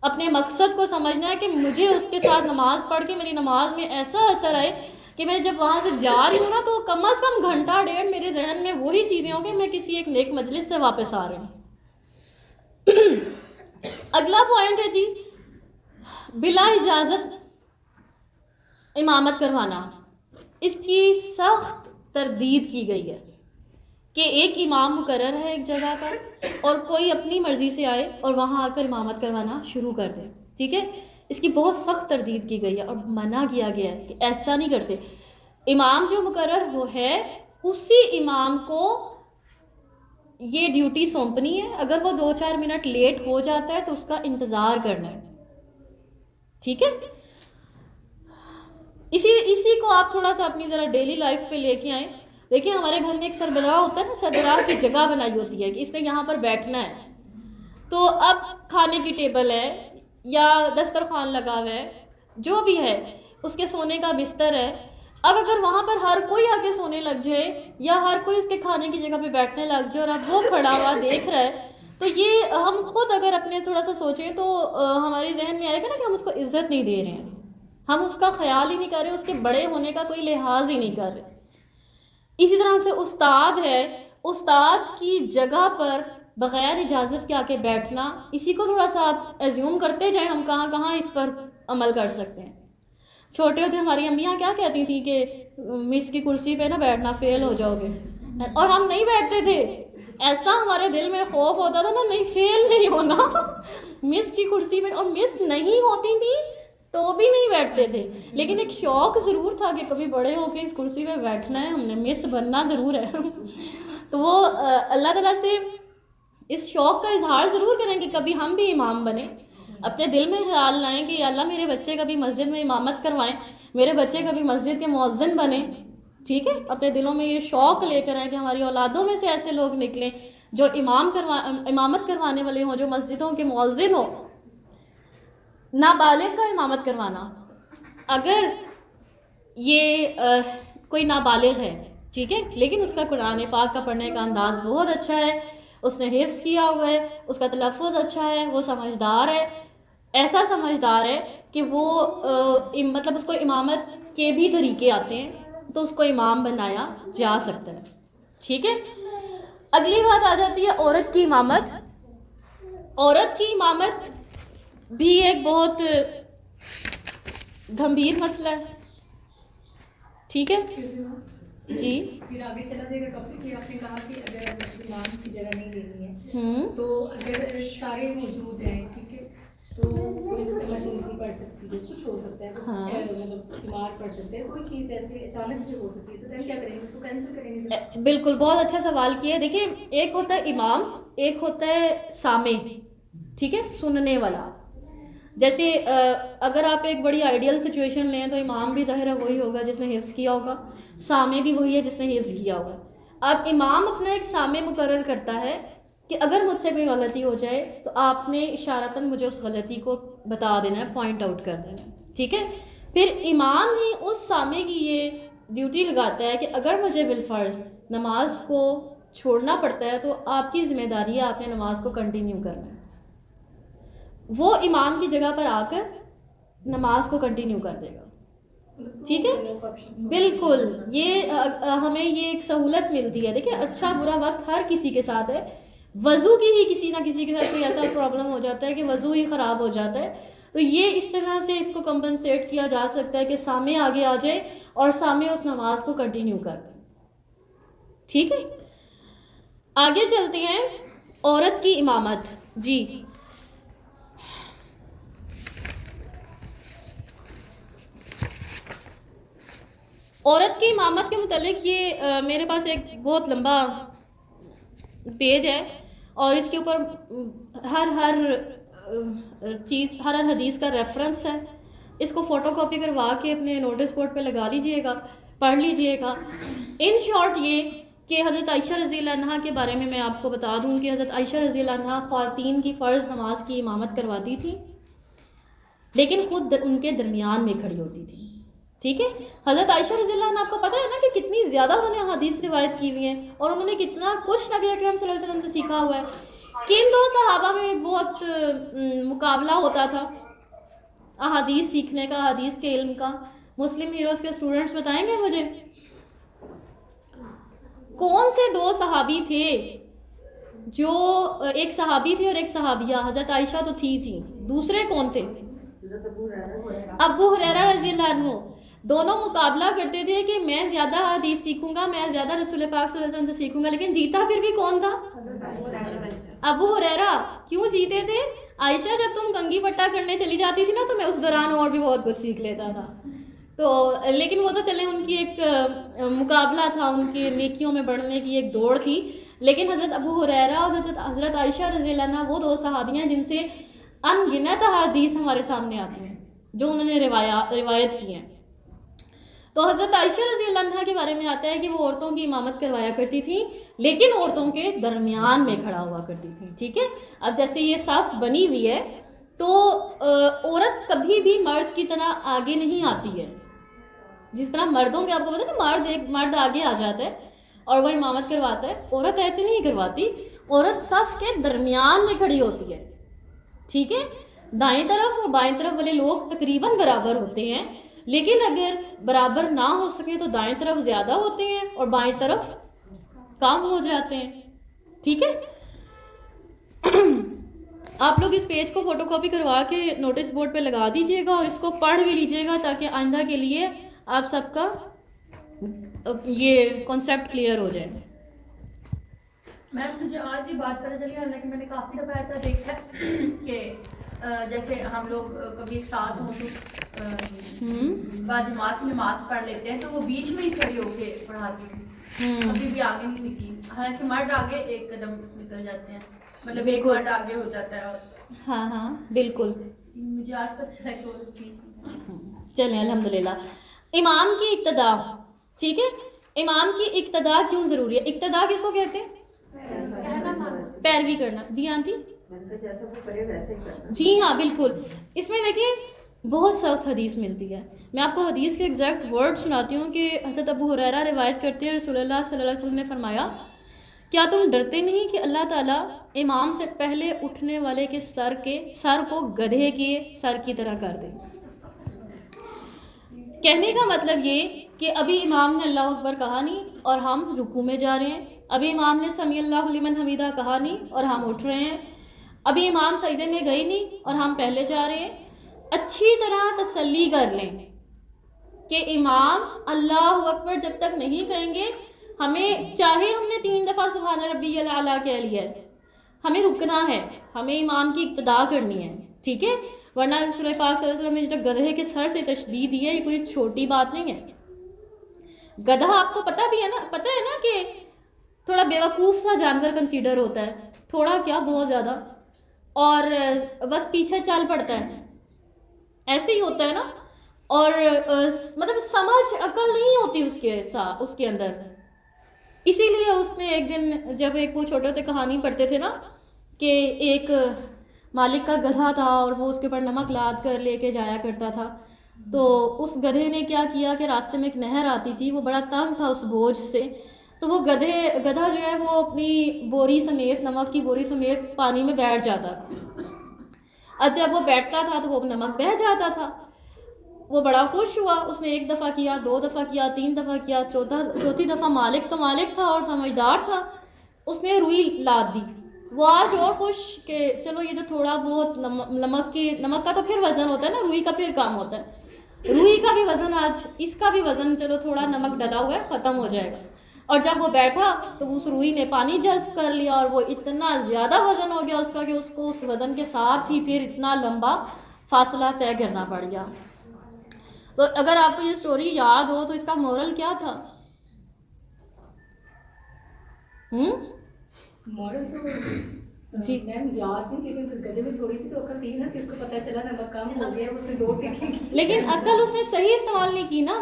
اپنے مقصد کو سمجھنا ہے کہ مجھے اس کے ساتھ نماز پڑھ کے میری نماز میں ایسا اثر آئے کہ میں جب وہاں سے جا رہی ہوں نا تو کم از کم گھنٹہ ڈیڑھ میرے ذہن میں وہی چیزیں ہوں کہ میں کسی ایک نیک مجلس سے واپس آ رہی ہوں۔ اگلا پوائنٹ ہے جی، بلا اجازت امامت کروانا، اس کی سخت تردید کی گئی ہے کہ ایک امام مقرر ہے ایک جگہ پر اور کوئی اپنی مرضی سے آئے اور وہاں آ کر امامت کروانا شروع کر دے، ٹھیک ہے۔ اس کی بہت سخت تردید کی گئی ہے اور منع کیا گیا ہے کہ ایسا نہیں کرتے۔ امام جو مقرر وہ ہے، اسی امام کو یہ ڈیوٹی سونپنی ہے، اگر وہ 2-4 منٹ لیٹ ہو جاتا ہے تو اس کا انتظار کرنا ہے، ٹھیک ہے۔ اسی کو آپ تھوڑا سا اپنی ذرا ڈیلی لائف پہ لے کے آئیں۔ دیکھیں ہمارے گھر میں ایک سربراہ ہوتا ہے نا، سربراہ کی جگہ بنائی ہوتی ہے کہ اس نے یہاں پر بیٹھنا ہے، تو اب کھانے کی ٹیبل ہے یا دسترخوان لگا ہوا ہے، جو بھی ہے، اس کے سونے کا بستر ہے، اب اگر وہاں پر ہر کوئی آ کے سونے لگ جائے یا ہر کوئی اس کے کھانے کی جگہ پہ بیٹھنے لگ جائے اور اب وہ کھڑا ہوا دیکھ رہا ہے، تو یہ ہم خود اگر اپنے تھوڑا سا سوچیں تو ہمارے ذہن میں آئے گا نا کہ ہم اس کو عزت نہیں دے رہے ہیں، ہم اس کا خیال ہی نہیں کر رہے، اس کے بڑے ہونے کا کوئی لحاظ ہی نہیں کر رہے۔ اسی طرح سے استاد ہے، استاد کی جگہ پر بغیر اجازت کے آ کے بیٹھنا، اسی کو تھوڑا سا آپ ایزیوم کرتے جائیں ہم کہاں کہاں اس پر عمل کر سکتے ہیں۔ چھوٹے ہوتے ہماری امیاں کیا کہتی تھیں کہ مس کی کرسی پہ نہ بیٹھنا، فیل ہو جاؤ گے، اور ہم نہیں بیٹھتے تھے، ایسا ہمارے دل میں خوف ہوتا تھا نا، نہیں فیل نہیں ہونا مس کی کرسی پہ، اور مس نہیں ہوتی تھی تو بھی نہیں بیٹھتے تھے، لیکن ایک شوق ضرور تھا کہ کبھی بڑے ہو کے اس کرسی پہ بیٹھنا ہے، ہم نے مس بننا ضرور ہے تو وہ اللہ تعالیٰ سے اس شوق کا اظہار ضرور کریں کہ کبھی ہم بھی امام بنیں، اپنے دل میں خیال لائیں کہ اللہ میرے بچے کبھی مسجد میں امامت کروائیں، میرے بچے کبھی مسجد کے مؤذن بنیں، ٹھیک ہے۔ اپنے دلوں میں یہ شوق لے کر آئیں کہ ہماری اولادوں میں سے ایسے لوگ نکلیں جو امامت کروانے والے ہوں، جو مسجدوں کے مؤذن ہوں۔ نابالغ کا امامت کروانا، اگر یہ کوئی نابالغ ہے، ٹھیک ہے، لیکن اس کا قرآن پاک کا پڑھنے کا انداز بہت اچھا ہے، اس نے حفظ کیا ہوا ہے، اس کا تلفظ اچھا ہے، وہ سمجھدار ہے، ایسا سمجھدار ہے کہ وہ مطلب اس کو امامت کے بھی طریقے آتے ہیں، تو اس کو امام بنایا جا سکتا ہے، ٹھیک ہے۔ اگلی بات آ جاتی ہے عورت کی امامت۔ عورت کی امامت بھی ایک بہت گمبھیر مسئلہ ہے، ٹھیک ہے جی۔ پھر آگے چلا جائے گا ٹاپک کہ آپ نے کہا کہ اگر امام کی جگہ نہیں لینی ہے تو اگر اشارے موجود ہیں، ٹھیک ہے، تو کوئی ایمرجنسی پڑ سکتی ہے، کچھ ہو سکتا ہے، مطلب بیمار پڑ سکتے ہیں، کوئی چیز ایسی اچانک سے ہو سکتی ہے، تو پھر کیا کریں گے؟ اس کو کینسل کریں گے؟ بالکل، بہت اچھا سوال کیا ہے۔ دیکھیں ایک ہوتا ہے امام، ایک ہوتا ہے سامع، ٹھیک ہے، سننے والا۔ جیسے اگر آپ ایک بڑی آئیڈیل سچویشن لیں تو امام بھی ظاہر ہے وہی ہوگا جس نے حفظ کیا ہوگا، سامع بھی وہی ہے جس نے حفظ کیا ہوگا۔ اب امام اپنا ایک سامع مقرر کرتا ہے کہ اگر مجھ سے کوئی غلطی ہو جائے تو آپ نے اشارتاً مجھے اس غلطی کو بتا دینا ہے، پوائنٹ آؤٹ کر دینا ہے، ٹھیک ہے۔ پھر امام ہی اس سامع کی یہ ڈیوٹی لگاتا ہے کہ اگر مجھے بالفرض نماز کو چھوڑنا پڑتا ہے تو آپ کی ذمہ داری ہے، آپ نے نماز کو کنٹینیو کرنا ہے، وہ امام کی جگہ پر آ کر نماز کو کنٹینیو کر دے گا، ٹھیک ہے۔ بالکل، یہ ہمیں یہ ایک سہولت ملتی ہے۔ دیکھیں اچھا برا وقت ہر کسی کے ساتھ ہے، وضو کی ہی کسی نہ کسی کے ساتھ کوئی ایسا پرابلم ہو جاتا ہے کہ وضو ہی خراب ہو جاتا ہے، تو یہ اس طرح سے اس کو کمپنسیٹ کیا جا سکتا ہے کہ سامع آگے آ جائے اور سامع اس نماز کو کنٹینیو کر دے، ٹھیک ہے۔ آگے چلتے ہیں، عورت کی امامت۔ جی عورت کی امامت کے متعلق یہ میرے پاس ایک بہت لمبا پیج ہے اور اس کے اوپر ہر چیز ہر حدیث کا ریفرنس ہے. اس کو فوٹو کاپی کروا کے اپنے نوٹس بورڈ پہ لگا لیجئے گا, پڑھ لیجئے گا. ان شارٹ یہ کہ حضرت عائشہ رضی اللہ عنہا کے بارے میں آپ کو بتا دوں کہ حضرت عائشہ رضی اللہ عنہا خواتین کی فرض نماز کی امامت کرواتی تھی, لیکن خود ان کے درمیان میں کھڑی ہوتی تھی. ٹھیک ہے, حضرت عائشہ رضی اللہ عنہ آپ کو پتہ ہے نا کہ کتنی زیادہ انہوں نے حدیث روایت کی ہوئی ہیں اور انہوں نے کتنا کچھ نبی اکرم صلی اللہ علیہ وسلم سے سیکھا ہوا ہے. کن دو صحابہ میں بہت مقابلہ ہوتا تھا احادیث سیکھنے کا, حدیث کے علم کا؟ مسلم ہیروز کے اسٹوڈنٹس بتائیں گے مجھے کون سے دو صحابی تھے جو, ایک صحابی تھے اور ایک صحابیہ. حضرت عائشہ تو تھی, دوسرے کون تھے؟ ابو ہریرہ رضی اللہ عنہ. دونوں مقابلہ کرتے تھے کہ میں زیادہ حدیث سیکھوں گا, میں زیادہ رسول پاک صلی اللہ علیہ وسلم سے سیکھوں گا, لیکن جیتا پھر بھی کون تھا؟ ابو ہریرہ. کیوں جیتے تھے؟ عائشہ جب تم کنگھی پٹا کرنے چلی جاتی تھی نا تو میں اس دوران اور بھی بہت کچھ سیکھ لیتا تھا. تو لیکن وہ تو چلیں ان کی ایک مقابلہ تھا, ان کی نیکیوں میں بڑھنے کی ایک دوڑ تھی. لیکن حضرت ابو ہریرہ اور حضرت عائشہ رضی اللہ عنہ وہ دو صحابی ہیں جن سے ان گنت احادیث ہمارے سامنے آتی ہیں جو انہوں نے روایت کی ہیں. تو حضرت عائشہ رضی اللہ عنہ کے بارے میں آتا ہے کہ وہ عورتوں کی امامت کروایا کرتی تھیں, لیکن عورتوں کے درمیان میں کھڑا ہوا کرتی تھیں. ٹھیک ہے, اب جیسے یہ صف بنی ہوئی ہے تو عورت کبھی بھی مرد کی طرح آگے نہیں آتی ہے. جس طرح مردوں کے آپ کو پتہ ہے مرد آگے آ جاتا ہے اور وہ امامت کرواتا ہے, عورت ایسے نہیں کرواتی. عورت صف کے درمیان میں کھڑی ہوتی ہے. ٹھیک ہے, دائیں طرف اور بائیں طرف والے لوگ تقریباً برابر ہوتے ہیں, لیکن اگر برابر نہ ہو سکے تو دائیں طرف زیادہ ہوتے ہیں اور بائیں طرف کم ہو جاتے ہیں. ٹھیک ہے, آپ لوگ اس پیج کو فوٹو کاپی کروا کے نوٹس بورڈ پہ لگا دیجئے گا اور اس کو پڑھ بھی لیجئے گا تاکہ آئندہ کے لیے آپ سب کا یہ کانسیپٹ کلیئر ہو جائے. میم مجھے آج یہ بات پتہ چلی, حالانکہ میں نے کافی دفعہ ایسا دیکھا ہے کہ جیسے ہم لوگ کبھی ساتھ ہوں تو بعد جماعت میں نماز پڑھ لیتے ہیں تو وہ بیچ میں ہی کھڑی ہو کے پڑھاتی ہوں, کبھی بھی آگے نہیں نکلی. حالانکہ مرد آگے ایک قدم نکل جاتے ہیں, مطلب ایک مرد آگے ہو جاتا ہے. ہاں بالکل, مجھے آج پتہ چلا کہ وہ بیچ میں. چلیں الحمدللہ. امام کی اقتداء. ٹھیک ہے, امام کی اقتداء کیوں ضروری ہے؟ اقتداء کس کو کہتے ہیں؟ پیروی کرنا. جی آنٹی؟ جیسا وہ کرے ویسے ہی کرنا. جی ہاں بالکل. اس میں دیکھیں بہت سخت حدیث ملتی ہے. میں آپ کو حدیث کے ایگزیکٹ ورڈ سناتی ہوں کہ حضرت ابو ہریرہ روایت کرتے ہیں رسول اللہ صلی اللہ علیہ وسلم نے فرمایا, کیا تم ڈرتے نہیں کہ اللہ تعالیٰ امام سے پہلے اٹھنے والے کے سر کو گدھے کے سر کی طرح کر دے؟ کہنے کا مطلب یہ کہ ابھی امام نے اللہ اکبر کہا نہیں اور ہم رکوع میں جا رہے ہیں, ابھی امام نے سمیع اللہ لمن حمیدہ کہا نہیں اور ہم اٹھ رہے ہیں, ابھی امام سجدے میں گئی نہیں اور ہم پہلے جا رہے ہیں. اچھی طرح تسلی کر لیں کہ امام اللہ اکبر جب تک نہیں کہیں گے, ہمیں چاہے ہم نے 3 دفعہ سبحان ربی الاعلیٰ کہہ لیا ہے, ہمیں رکنا ہے, ہمیں امام کی اقتداء کرنی ہے. ٹھیک ہے, ورنہ رسول پاک صلی اللہ علیہ وسلم نے جو گدھے کے سر سے تشبیہ دی ہے یہ کوئی چھوٹی بات نہیں ہے. گدھا آپ کو پتہ ہے نا کہ تھوڑا بیوقوف سا جانور کنسیڈر ہوتا ہے, تھوڑا کیا بہت زیادہ, اور بس پیچھے چل پڑتا ہے, ایسے ہی ہوتا ہے نا. اور مطلب سمجھ عقل نہیں ہوتی اس کے اندر. اسی لیے اس نے ایک دن جب ایک وہ چھوٹے سے کہانی پڑھتے تھے نا کہ ایک مالک کا گدھا تھا اور وہ اس کے اوپر نمک لاد کر لے کے جایا کرتا تھا, تو اس گدھے نے کیا کیا کہ راستے میں ایک نہر آتی تھی, وہ بڑا تنگ تھا اس بوجھ سے, تو وہ گدھا جو ہے وہ اپنی بوری سمیت, نمک کی بوری سمیت پانی میں بیٹھ جاتا تھا. اور جب وہ بیٹھتا تھا تو وہ نمک بہہ جاتا تھا. وہ بڑا خوش ہوا, اس نے 1 دفعہ کیا, 2 دفعہ کیا, 3 دفعہ کیا, چوتھی دفعہ مالک تھا اور سمجھدار تھا, اس نے روئی لاد دی. وہ آج اور خوش کہ چلو یہ جو تھوڑا بہت نمک کا تو پھر وزن ہوتا ہے نا, روئی کا پھر کام ہوتا ہے, روئی کا بھی وزن آج, اس کا بھی وزن چلو تھوڑا نمک ڈلا ہوا ہے ختم ہو جائے گا. اور جب وہ بیٹھا تو اس روئی نے پانی جذب کر لیا اور وہ اتنا زیادہ وزن ہو گیا اس کا کہ اس کو اس وزن کے ساتھ ہی پھر اتنا لمبا فاصلہ طے کرنا پڑ گیا. تو اگر آپ کو یہ سٹوری یاد ہو تو اس کا مورل کیا تھا؟ مورل تو جی میم یاد نہیں، لیکن گدے میں تھوڑی سی تو عقل تھی نا کہ اس کو پتہ چلا نمک کم ہو گیا، اس نے 2 ٹکے کی. لیکن عقل اس نے صحیح استعمال نہیں کی نا.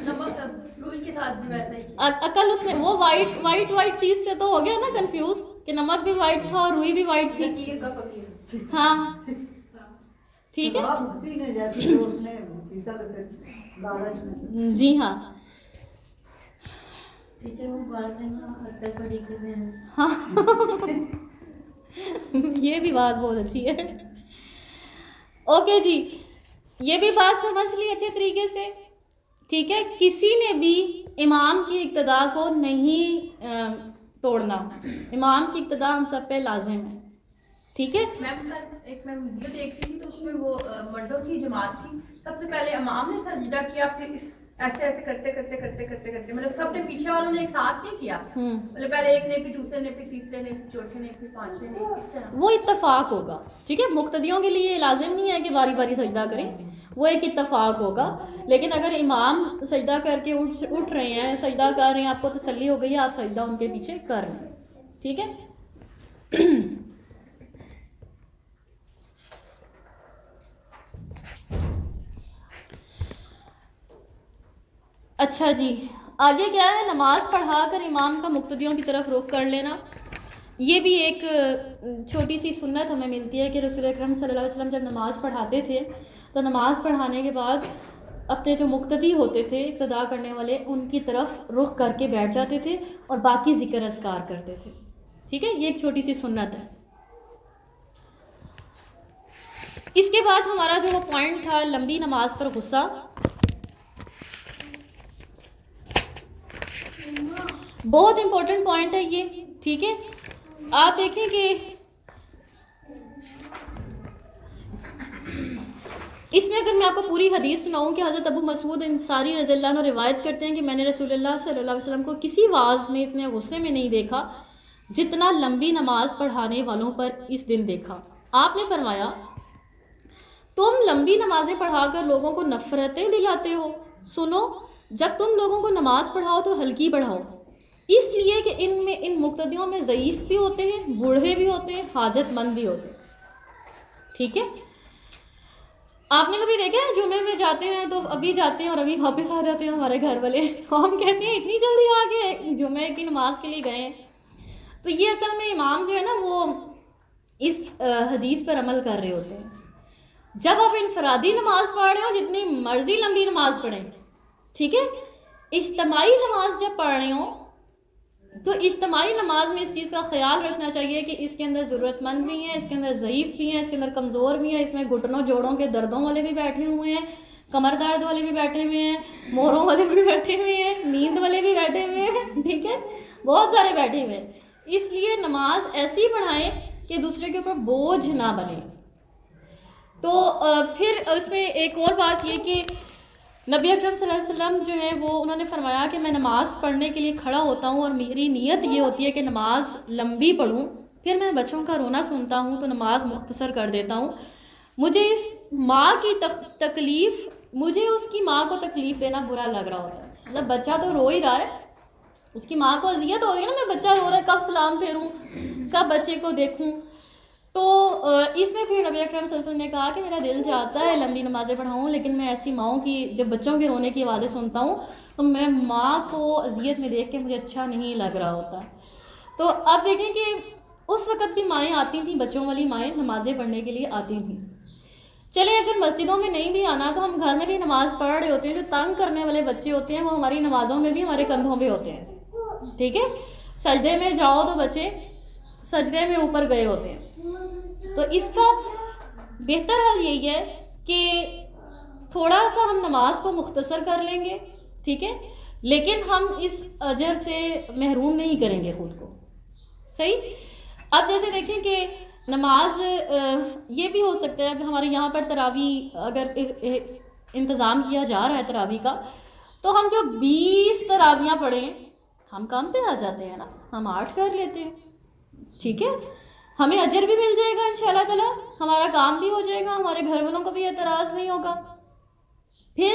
نمک روئی کے ساتھ بھی ویسا ہی عقل اس نے وہ وائٹ چیز سے تو ہو گیا نا کنفیوز کہ نمک بھی وائٹ تھا اور روئی بھی وائٹ تھی. فقیر کا فقیر. ہاں ٹھیک ہے. مفتی نے جیسے جو اس نے پیتا تو پھر لالچ میں. جی ہاں ٹیچر وہ بات ہے نا عقل بڑی کی بحث. ہاں یہ بھی بات بہت اچھی ہے. اوکے جی یہ بھی بات سمجھ لی اچھے طریقے سے. ٹھیک ہے کسی نے بھی امام کی اقتداء کو نہیں توڑنا. امام کی اقتداء ہم سب پہ لازم ہے. ٹھیک ہے. میم ایک میں ویڈیو دیکھتی تھی تو اس میں وہ مردوں کی جماعت تھی. سب سے پہلے امام نے سجدہ کیا، پھر اس ایسے ایسے کرتے کرتے کرتے کرتے کرتے مطلب سب نے پیچھے والوں نے ایک ساتھ نہیں کیا. مطلب پہلے ایک نے پھر دوسرے نے پھر تیسرے نے پھر چوتھے نے پھر پانچویں نے اس طرح. وہ اتفاق ہوگا. ٹھیک ہے مقتدیوں کے لیے لازم نہیں ہے کہ باری باری سجدہ کریں، وہ ایک اتفاق ہوگا. لیکن اگر امام سجدہ کر کے اٹھ رہے ہیں، سجدہ کر رہے ہیں، آپ کو تسلی ہو گئی ہے، آپ سجدہ ان کے پیچھے کر رہے ہیں. ٹھیک ہے. اچھا جی آگے کیا ہے؟ نماز پڑھا کر امام کا مقتدیوں کی طرف رخ کر لینا. یہ بھی ایک چھوٹی سی سنت ہمیں ملتی ہے کہ رسول اکرم صلی اللہ علیہ وسلم جب نماز پڑھاتے تھے تو نماز پڑھانے کے بعد اپنے جو مقتدی ہوتے تھے اقتداء کرنے والے ان کی طرف رخ کر کے بیٹھ جاتے تھے اور باقی ذکر اذکار کرتے تھے. ٹھیک ہے یہ ایک چھوٹی سی سنت ہے. اس کے بعد ہمارا جو وہ پوائنٹ تھا لمبی نماز پر غصہ، بہت امپورٹنٹ پوائنٹ ہے یہ. ٹھیک ہے آپ دیکھیں کہ اس میں اگر میں آپ کو پوری حدیث سناؤں کہ حضرت ابو مسعود انصاری رضی اللہ عنہ روایت کرتے ہیں کہ میں نے رسول اللہ صلی اللہ علیہ وسلم کو کسی واعظ میں اتنے غصے میں نہیں دیکھا جتنا لمبی نماز پڑھانے والوں پر اس دن دیکھا. آپ نے فرمایا تم لمبی نمازیں پڑھا کر لوگوں کو نفرتیں دلاتے ہو. سنو جب تم لوگوں کو نماز پڑھاؤ تو ہلکی پڑھاؤ، اس لیے کہ ان مقتدیوں میں ضعیف بھی ہوتے ہیں، بوڑھے بھی ہوتے ہیں، حاجت مند بھی ہوتے ہیں. ٹھیک ہے آپ نے کبھی دیکھا ہے جمعے میں جاتے ہیں تو ابھی جاتے ہیں اور ابھی واپس آ جاتے ہیں ہمارے گھر والے، ہم کہتے ہیں اتنی جلدی آ گئے، جمعے کی نماز کے لیے گئے ہیں. تو یہ اصل میں امام جو ہے نا وہ اس حدیث پر عمل کر رہے ہوتے ہیں. جب آپ انفرادی نماز پڑھ رہے ہو جتنی مرضی لمبی نماز پڑھیں، ٹھیک ہے اجتماعی نماز جب پڑھ رہے ہوں تو اجتماعی نماز میں اس چیز کا خیال رکھنا چاہیے کہ اس کے اندر ضرورت مند بھی ہیں، اس کے اندر ضعیف بھی ہیں، اس کے اندر کمزور بھی ہیں، اس میں گھٹنوں جوڑوں کے دردوں والے بھی بیٹھے ہوئے ہیں، کمر درد والے بھی بیٹھے ہوئے ہیں، موروں والے بھی بیٹھے ہوئے ہیں، نیند والے بھی بیٹھے ہوئے ہیں. ٹھیک ہے بہت سارے بیٹھے ہوئے ہیں. اس لیے نماز ایسی پڑھائیں کہ دوسرے کے اوپر بوجھ نہ بنے. تو پھر اس میں ایک اور بات یہ کہ نبی اکرم صلی اللہ علیہ وسلم جو ہیں وہ انہوں نے فرمایا کہ میں نماز پڑھنے کے لیے کھڑا ہوتا ہوں اور میری نیت یہ ہوتی ہے کہ نماز لمبی پڑھوں، پھر میں بچوں کا رونا سنتا ہوں تو نماز مختصر کر دیتا ہوں. مجھے اس ماں کی تکلیف، مجھے اس کی ماں کو تکلیف دینا برا لگ رہا ہوتا ہے. مطلب بچہ تو رو ہی رہا ہے، اس کی ماں کو اذیت ہو رہی ہے نا، میں بچہ رو رہا ہے کب سلام پھیروں، کب بچے کو دیکھوں. تو اس میں پھر نبی اکرم صلی اللہ علیہ وسلم نے کہا کہ میرا دل چاہتا ہے لمبی نمازیں پڑھاؤں، لیکن میں ایسی ماؤں کی جب بچوں کے رونے کی آوازیں سنتا ہوں تو میں ماں کو اذیت میں دیکھ کے مجھے اچھا نہیں لگ رہا ہوتا. تو اب دیکھیں کہ اس وقت بھی مائیں آتی تھیں، بچوں والی مائیں نمازیں پڑھنے کے لیے آتی تھیں. چلیں اگر مسجدوں میں نہیں بھی آنا تو ہم گھر میں بھی نماز پڑھ رہے ہوتے ہیں، جو تنگ کرنے والے بچے ہوتے ہیں وہ ہماری نمازوں میں بھی ہمارے کندھوں پہ ہوتے ہیں. ٹھیک ہے سجدے میں جاؤ تو بچے سجدے میں اوپر گئے ہوتے ہیں. تو اس کا بہتر حل یہی ہے کہ تھوڑا سا ہم نماز کو مختصر کر لیں گے. ٹھیک ہے لیکن ہم اس اجر سے محروم نہیں کریں گے خود کو. صحیح. اب جیسے دیکھیں کہ نماز یہ بھی ہو سکتا ہے، اب ہمارے یہاں پر تراویح اگر انتظام کیا جا رہا ہے تراویح کا، تو ہم جو 20 تراویحاں پڑھیں ہم کم پہ آ جاتے ہیں نا، ہم 8 کر لیتے ہیں. ٹھیک ہے ہمیں اجر بھی مل جائے گا انشاءاللہ تعالی، ہمارا کام بھی ہو جائے گا، ہمارے گھر والوں کو بھی اعتراض نہیں ہوگا. پھر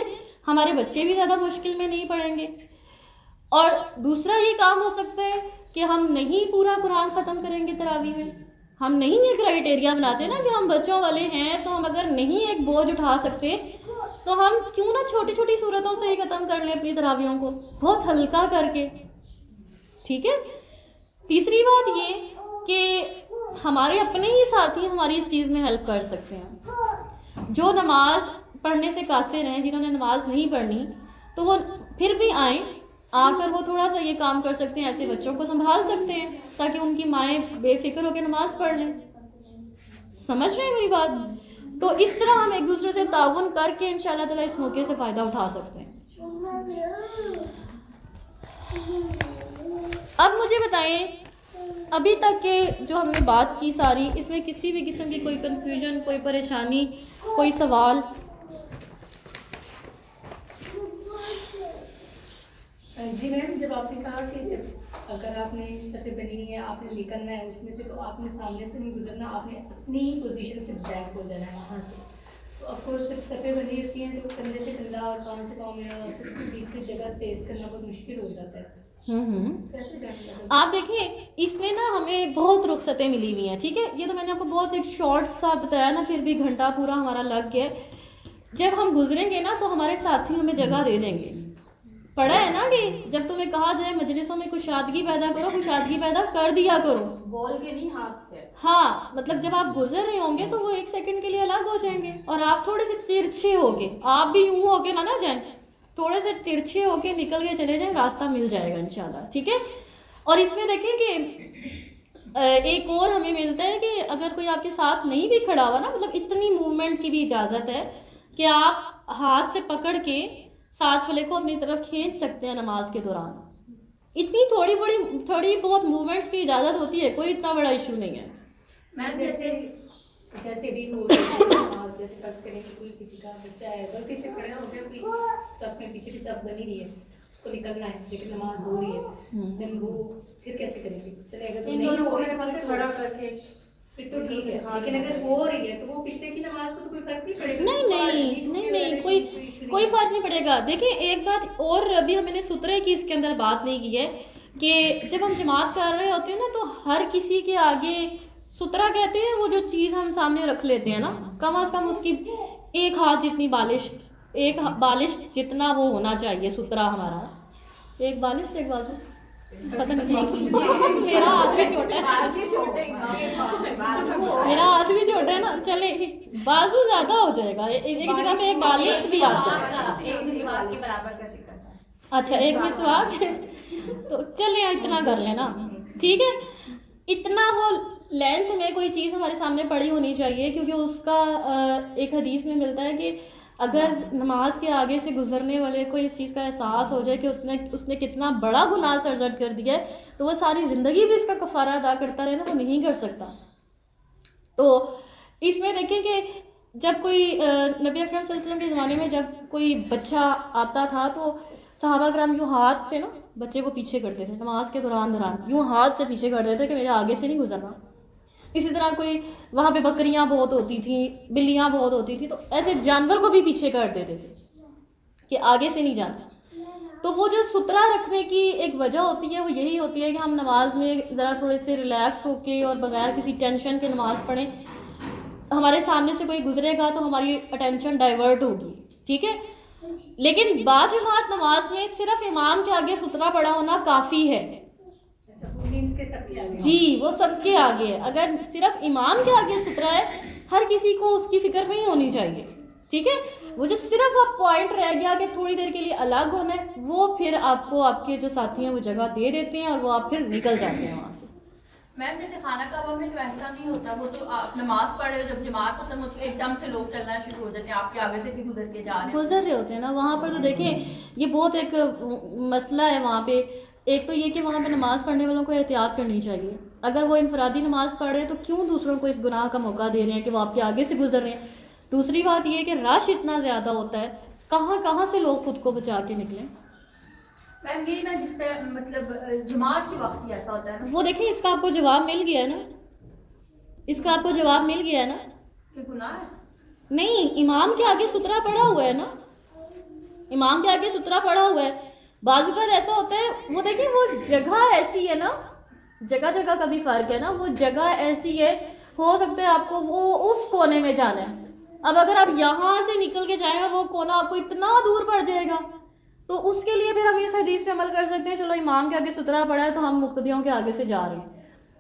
ہمارے بچے بھی زیادہ مشکل میں نہیں پڑیں گے. اور دوسرا یہ کام ہو سکتا ہے کہ ہم نہیں پورا قرآن ختم کریں گے تراویح میں. ہم نہیں یہ کرائٹیریا بناتے نا کہ ہم بچوں والے ہیں تو ہم اگر نہیں ایک بوجھ اٹھا سکتے تو ہم کیوں نہ چھوٹی چھوٹی صورتوں سے ہی ختم کر لیں اپنی تراویحوں کو, بہت ہلکا کر کے. ٹھیک ہے. تیسری بات یہ کہ ہمارے اپنے ہی ساتھی ہماری اس چیز میں ہیلپ کر سکتے ہیں. جو نماز پڑھنے سے قاصر ہیں, جنہوں نے نماز نہیں پڑھنی, تو وہ پھر بھی آئیں, آ کر وہ تھوڑا سا یہ کام کر سکتے ہیں, ایسے بچوں کو سنبھال سکتے ہیں تاکہ ان کی مائیں بے فکر ہو کے نماز پڑھ لیں. سمجھ رہے ہیں میری بات؟ تو اس طرح ہم ایک دوسرے سے تعاون کر کے انشاءاللہ تعالیٰ اس موقع سے فائدہ اٹھا سکتے ہیں. اب مجھے بتائیں, ابھی تک کے جو ہم نے بات کی ساری, اس میں کسی بھی قسم کی کوئی کنفیوژن, کوئی پریشانی, کوئی سوال؟ جی میم, جب آپ نے کہا کہ جب اگر آپ نے سطح بنی ہے, آپ نے نکلنا ہے اس میں سے, تو آپ نے سامنے سے نہیں گزرنا, آپ نے اپنی پوزیشن سے بیک ہو جانا ہے وہاں سے. تو آف کورس جب سطح بنی ہوتی ہیں تو کندھے سے کندھا اور پاؤں سے پاؤں میں بیچ کی جگہ تیز کرنا بہت مشکل ہو جاتا ہے. کیسے بیک کرنا؟ آپ دیکھیں اس میں نا ہمیں بہت رخصتیں ملی ہوئی ہیں. ٹھیک ہے, یہ تو میں نے آپ کو بہت ایک شارٹ سا بتایا نا, پھر بھی گھنٹہ پورا ہمارا لگ گیا. جب ہم گزریں گے نا تو ہمارے ساتھی ہمیں جگہ دے دیں گے. پڑھا ہے نا کہ جب تمہیں کہا جائے مجلسوں میں کشادگی پیدا کرو, کشادگی پیدا کر دیا کرو, بول کے نہیں, ہاتھ سے. ہاں مطلب جب آپ گزر رہے ہوں گے تو وہ ایک سیکنڈ کے لیے الگ ہو جائیں گے, اور آپ تھوڑے سے ترچھے ہو کے, آپ بھی یوں ہو کے نہ جائیں, تھوڑے سے ترچھے ہو کے نکل کے چلے جائیں, راستہ مل جائے گا انشاءاللہ. ٹھیک ہے. اور اس میں دیکھیں کہ ایک اور ہمیں ملتا ہے کہ اگر کوئی آپ کے ساتھ نہیں بھی کھڑا ہوا نا, مطلب اتنی موومنٹ کی بھی اجازت ہے کہ آپ ہاتھ سے پکڑ کے ساتھ والے کو اپنی طرف کھینچ سکتے ہیں نماز کے دوران. اتنی تھوڑی بہت موومنٹس کی اجازت ہوتی ہے, کوئی اتنا بڑا ایشو نہیں ہے. میم جیسے بھی ہو نماز, جیسے فرض کریں کہ کوئی کسی کا بچہ ہے, غلطی سے کھڑا ہو گیا, کوئی صف میں پیچھے بھی صف بنی رہی ہے, اس کو نکلنا ہے لیکن نماز ہو رہی ہے, دن وہ پھر کیسے کریں گے؟ چلے گا تو نہیں ہو میرے پاس سے کھڑا کر کے پھر تو ٹھیک ہے, لیکن اگر ہو رہی ہے تو وہ پچھلے کی نماز کو تو کوئی فرق نہیں پڑے گا. نہیں کوئی فرق نہیں پڑے گا. دیکھیں ایک بات اور ابھی ہم نے سترے کی اس کے اندر بات نہیں کی ہے کہ جب ہم جماعت کر رہے ہوتے ہیں نا تو ہر کسی کے آگے سترا کہتے ہیں وہ جو چیز ہم سامنے رکھ لیتے ہیں نا, کم از کم اس کی ایک ہاتھ جتنی بالش جتنا وہ ہونا چاہیے سترا ہمارا. ایک بالش ایک بازو, پتہ نہیں میرا ہاتھ بھی چھوٹا ہے نا, چلے بازو زیادہ ہو جائے گا, ایک جگہ پہ ایک بالش بھی آتا ہے. اچھا ایک مسواک, تو چلے اتنا کر لینا. ٹھیک ہے, اتنا وہ لینتھ میں کوئی چیز ہمارے سامنے پڑی ہونی چاہیے, کیونکہ اس کا ایک حدیث میں ملتا ہے کہ اگر نماز کے آگے سے گزرنے والے کو اس چیز کا احساس ہو جائے کہ اس نے کتنا بڑا گناہ سرزد کر دیا ہے, تو وہ ساری زندگی بھی اس کا کفارہ ادا کرتا رہے نا, وہ نہیں کر سکتا. تو اس میں دیکھیں کہ جب کوئی نبی اکرم صلی اللہ علیہ وسلم کے زمانے میں جب کوئی بچہ آتا تھا تو صحابہ کرام یوں ہاتھ سے نا بچے کو پیچھے کرتے تھے, نماز کے دوران یوں ہاتھ سے پیچھے کر دیتے کہ میرے آگے سے نہیں گزرنا. اسی طرح کوئی وہاں پہ بکریاں بہت ہوتی تھیں, بلیاں بہت ہوتی تھیں, تو ایسے جانور کو بھی پیچھے کر دیتے تھے کہ آگے سے نہیں جانا. تو وہ جو سترا رکھنے کی ایک وجہ ہوتی ہے وہ یہی ہوتی ہے کہ ہم نماز میں ذرا تھوڑے سے ریلیکس ہو کے اور بغیر کسی ٹینشن کے نماز پڑھیں. ہمارے سامنے سے کوئی گزرے گا تو ہماری اٹینشن ڈائیورٹ ہوگی. ٹھیک ہے, لیکن باجماعت نماز میں صرف امام کے آگے سترا پڑا ہونا کافی ہے. جی وہ سب کے آگے ہے, اگر صرف امام کے آگے سترا ہے, ہر کسی کو اس کی فکر نہیں ہونی چاہیے. ٹھیک ہے, وہ جو صرف اب پوائنٹ رہ گیا کہ تھوڑی دیر کے لیے الگ ہونا ہے, وہ پھر آپ کو آپ کے جو ساتھی ہیں وہ جگہ دے دیتے ہیں اور وہ آپ پھر نکل جاتے ہیں وہاں سے. میم جیسے خانہ کعبہ میں جو ایسا نہیں ہوتا, وہ تو آپ نماز پڑھ رہے ہو, جب جماعت ختم ہوتی ہے ایک دم سے لوگ چلنا شروع ہو جاتے ہیں, آپ کے آگے سے بھی گزر کے جا رہے ہوتے ہیں نا وہاں پر. تو دیکھیں یہ بہت ایک مسئلہ ہے وہاں پہ. ایک تو یہ کہ وہاں پہ نماز پڑھنے والوں کو احتیاط کرنی چاہیے. اگر وہ انفرادی نماز پڑھ رہے ہیں تو کیوں دوسروں کو اس گناہ کا موقع دے رہے ہیں کہ وہ آپ کے آگے سے گزر رہے ہیں. دوسری بات یہ کہ رش اتنا زیادہ ہوتا ہے, کہاں سے لوگ خود کو بچا کے نکلیں. میم یہ نا جس پہ مطلب جماعت کے وقت ہی ایسا ہوتا ہے نا, وہ دیکھیں اس کا آپ کو جواب مل گیا ہے نا, اس کا آپ کو جواب مل گیا ہے نا کہ گناہ ہے. نہیں, امام کے آگے سترا پڑا ہوا ہے نا, امام کے آگے سترہ پڑا ہوا ہے. بعض اوقات ایسا ہوتا ہے, وہ دیکھیں وہ جگہ ایسی ہے نا, جگہ جگہ کا بھی فرق ہے نا, وہ جگہ ایسی ہے, ہو سکتا ہے آپ کو وہ اس کونے میں جانا ہے. اب اگر آپ یہاں سے نکل کے جائیں اور وہ کونا آپ کو اتنا دور پڑ جائے گا, تو اس کے لیے پھر ہم اس حدیث پہ عمل کر سکتے ہیں, چلو امام کے آگے سترہ پڑا ہے تو ہم مقتدیوں کے آگے سے جا رہے ہیں.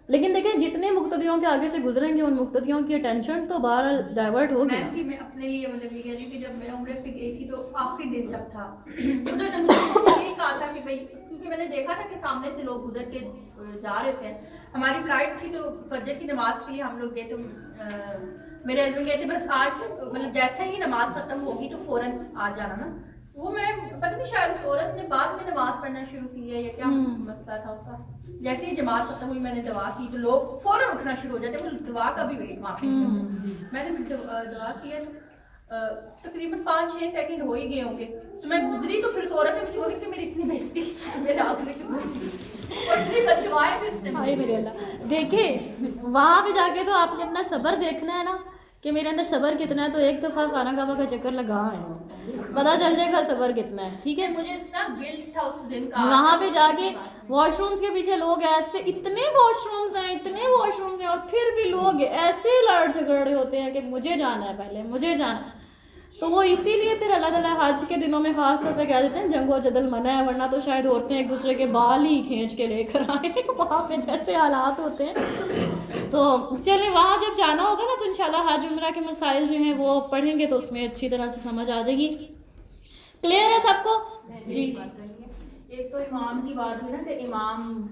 لیکن دیکھیں جتنے مقتدیوں کے آگے سے گزریں گے ان مقتدیوں کی اٹینشن تو بہرحال ڈائیورٹ ہوگی. میں اپنے لیے مطلب یہ کہہ رہی ہوں کہ جب میں عمرے پہ گئی تھی تو آخری دن جب تھا, انہوں نے مجھے یہی کہا تھا کہ بھائی, کیونکہ میں نے دیکھا تھا کہ سامنے سے لوگ گزر کے جا رہے تھے. ہماری فلائٹ تھی تو فجر کی نماز کے لیے ہم لوگ گئے تو میرے ہسبینڈ کہتے بس آج مطلب جیسے ہی نماز ختم ہوگی تو فوراً آ جانا نا. وہ میں پتہ نہیں شاید عورت نے بعد میں نماز پڑھنا شروع کی ہے یا کیا مسئلہ تھا اس کا. جیسے ہی جماعت ختم ہوئی میں نے دعا کی تو لوگ فوراً اٹھنا شروع ہو جاتے, وہ دعا کا بھی ویٹ وہاں پہ. میں نے پھر دعا کی ہے, تقریباً 5-6 سیکنڈ ہو ہی گئے ہوں گے تو میں گزری, تو پھر عورت نے مجھے بولی کہ میری اتنی بےزتی میرے ہاتھ میں کیوں اور اتنی بددعائیں بھی اس نے. ہائے میرے اللہ. دیکھیں وہاں پہ جا کے تو آپ نے اپنا صبر دیکھنا ہے نا کہ میرے اندر صبر کتنا ہے. تو ایک دفعہ خانہ کعبہ کا چکر لگا ہے, پتہ چل جائے گا صبر کتنا ہے. ٹھیک ہے, مجھے اتنا گلٹ تھا اس دن کا. وہاں پہ جا کے واش رومز کے پیچھے لوگ ایسے, اتنے واش رومز ہیں, اتنے واش رومز ہیں, اور پھر بھی لوگ ایسے لڑ جھگڑے ہوتے ہیں کہ مجھے جانا ہے, پہلے مجھے جانا ہے. تو وہ اسی لیے پھر اللہ تعالیٰ حج کے دنوں میں خاص طور پہ کہہ دیتے ہیں جنگ و جدل منع ہے, ورنہ تو شاید عورتیں ایک دوسرے کے بال ہی کھینچ کے لے کر آئیں وہاں پہ جیسے حالات ہوتے ہیں. تو چلیں وہاں جب جانا ہوگا نا تو انشاءاللہ حج عمرہ کے مسائل جو ہیں وہ پڑھیں گے تو اس میں اچھی طرح سے سمجھ آ جائے گی. کلیئر ہے سب کو؟ جی. ایک تو امام کی بات ہوئی نا کہ امام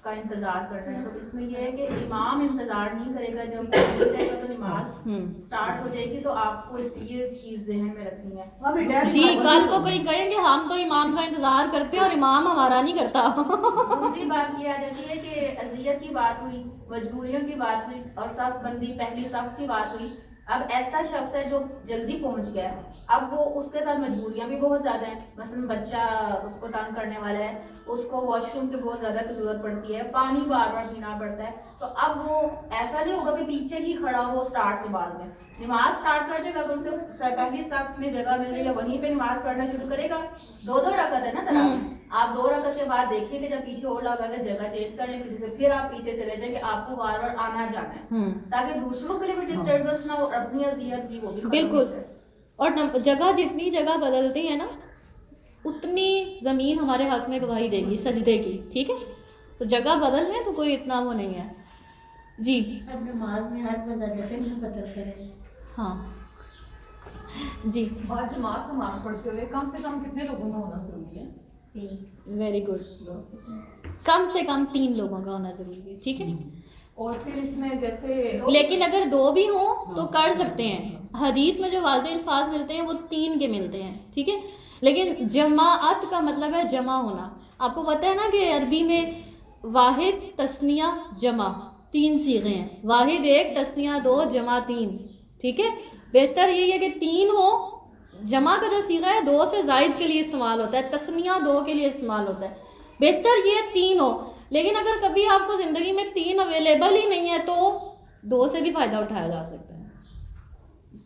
کا انتظار کر رہے ہیں, تو اس میں یہ ہے کہ امام انتظار نہیں کرے گا, جب ہو جائے گا تو نماز سٹارٹ ہو جائے گی. تو آپ کو اس یہ چیز ذہن میں رکھنی ہے. جی کل کو کوئی کہیں گے ہم تو امام کا انتظار کرتے ہیں اور امام ہمارا نہیں کرتا. دوسری بات یہ آ جاتی ہے کہ اذیت کی بات ہوئی, مجبوریوں کی بات ہوئی, اور صف بندی پہلی صف کی بات ہوئی. اب ایسا شخص ہے جو جلدی پہنچ گیا ہے, اب وہ اس کے ساتھ مجبوریاں بھی بہت زیادہ ہیں. مثلا بچہ اس کو تنگ کرنے والا ہے, اس کو واش روم کی بہت زیادہ ضرورت پڑتی ہے, پانی بار بار پینا پڑتا ہے. تو اب وہ ایسا نہیں ہوگا کہ پیچھے ہی کھڑا ہو سٹارٹ نماز میں. نماز سٹارٹ کر جائے گا, اگر اسے پہلی صف میں جگہ مل رہی ہے وہیں پہ نماز پڑھنا شروع کرے گا. 2 رکعت ہے نا تراویح, آپ 2 رکعت کے بعد دیکھیں کہ جب پیچھے اور لگا کے جگہ چینج کر لیں کسی سے, پھر آپ پیچھے چلے جائیں کہ آپ کو بار بار آنا جانا ہے, تاکہ دوسروں کے لیے بھی ڈسٹربنس نہ ہو, اپنی اذیت بھی وہ بھی. بالکل. اور جگہ جتنی جگہ بدلتی ہے نا اتنی زمین ہمارے حق میں گواہی دے گی سجدے کی. ٹھیک ہے, تو جگہ بدل لیں تو کوئی اتنا وہ نہیں ہے. جی اب نماز میں ہر بندہ جگہ نہیں بدل کرے. ہاں جی. اور جماعت نماز پڑھتے ہوئے کم سے کم کتنے لوگوں کا ہونا ضروری ہے؟ Very good. کم سے کم 3 لوگوں کا ہونا ضروری ہے. ٹھیک ہے, اور پھر اس میں جیسے لیکن اگر 2 بھی ہوں تو کر سکتے ہیں. حدیث میں جو واضح الفاظ ملتے ہیں وہ 3 کے ملتے ہیں. ٹھیک ہے, لیکن جماعت کا مطلب ہے جمع ہونا. آپ کو پتہ ہے نا کہ عربی میں واحد, تثنیہ, جمع 3 صیغے ہیں. واحد 1, تثنیہ 2, جمع 3. ٹھیک ہے, بہتر یہی ہے کہ 3 ہو. جمع کا جو صیغہ ہے 2 سے زائد کے لیے استعمال ہوتا ہے, تثنیہ 2 کے لیے استعمال ہوتا ہے. بہتر یہ 3 ہو, لیکن اگر کبھی آپ کو زندگی میں 3 اویلیبل ہی نہیں ہے تو 2 سے بھی فائدہ اٹھایا جا سکتا ہے.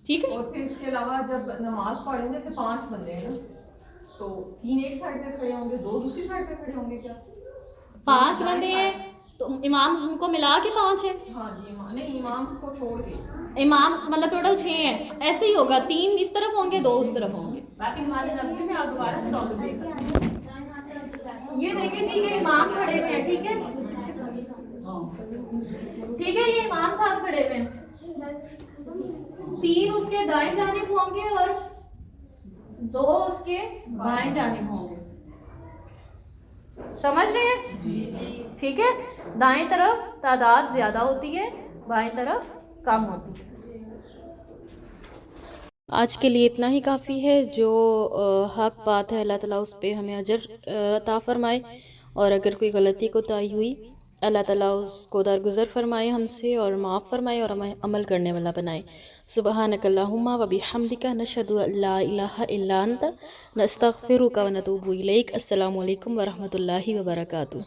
ٹھیک ہے, اور پھر اس کے علاوہ جب نماز پڑھیں جیسے 5 بندے ہیں تو 3 ایک سائڈ پہ کھڑے ہوں گے, 2 دوسری سائڈ پہ کھڑے ہوں گے. کیا 5 بندے ہیں تو امام کو ملا کے 5 ہیں؟ ہاں جی, نہیں امام کو چھوڑ کے امام مطلب ٹوٹل 6 ہیں. ایسے ہی ہوگا, 3 اس طرف ہوں گے, 2 اس طرف ہوں گے. باقی نماز نبوی میں آپ دوبارہ سے ٹاپک دیکھ سکتے ہیں. یہ دیکھیں جی کہ امام کھڑے ہوئے ہیں. ٹھیک ہے, ٹھیک ہے, یہ امام صاحب کھڑے ہوئے ہیں. 3 اس کے دائیں جانب ہوں گے اور 2 اس کے بائیں جانب ہوں گے. سمجھ رہے ہیں؟ جی. ٹھیک ہے, دائیں طرف تعداد زیادہ ہوتی ہے, بائیں طرف کم ہوتی ہے. آج کے لیے اتنا ہی کافی ہے. جو حق بات ہے اللہ تعالیٰ اس پہ ہمیں اجر عطا فرمائے, اور اگر کوئی غلطی کوتاہی ہوئی اللہ تعالیٰ اس کو درگزر فرمائے ہم سے اور معاف فرمائے اور ہمیں عمل کرنے والا بنائے. سبحانک اللہم و بحمدک نشہد ان لا الہ الا انت نستغفرک و نتوب الیک. السلام علیکم ورحمۃ اللہ وبرکاتہ.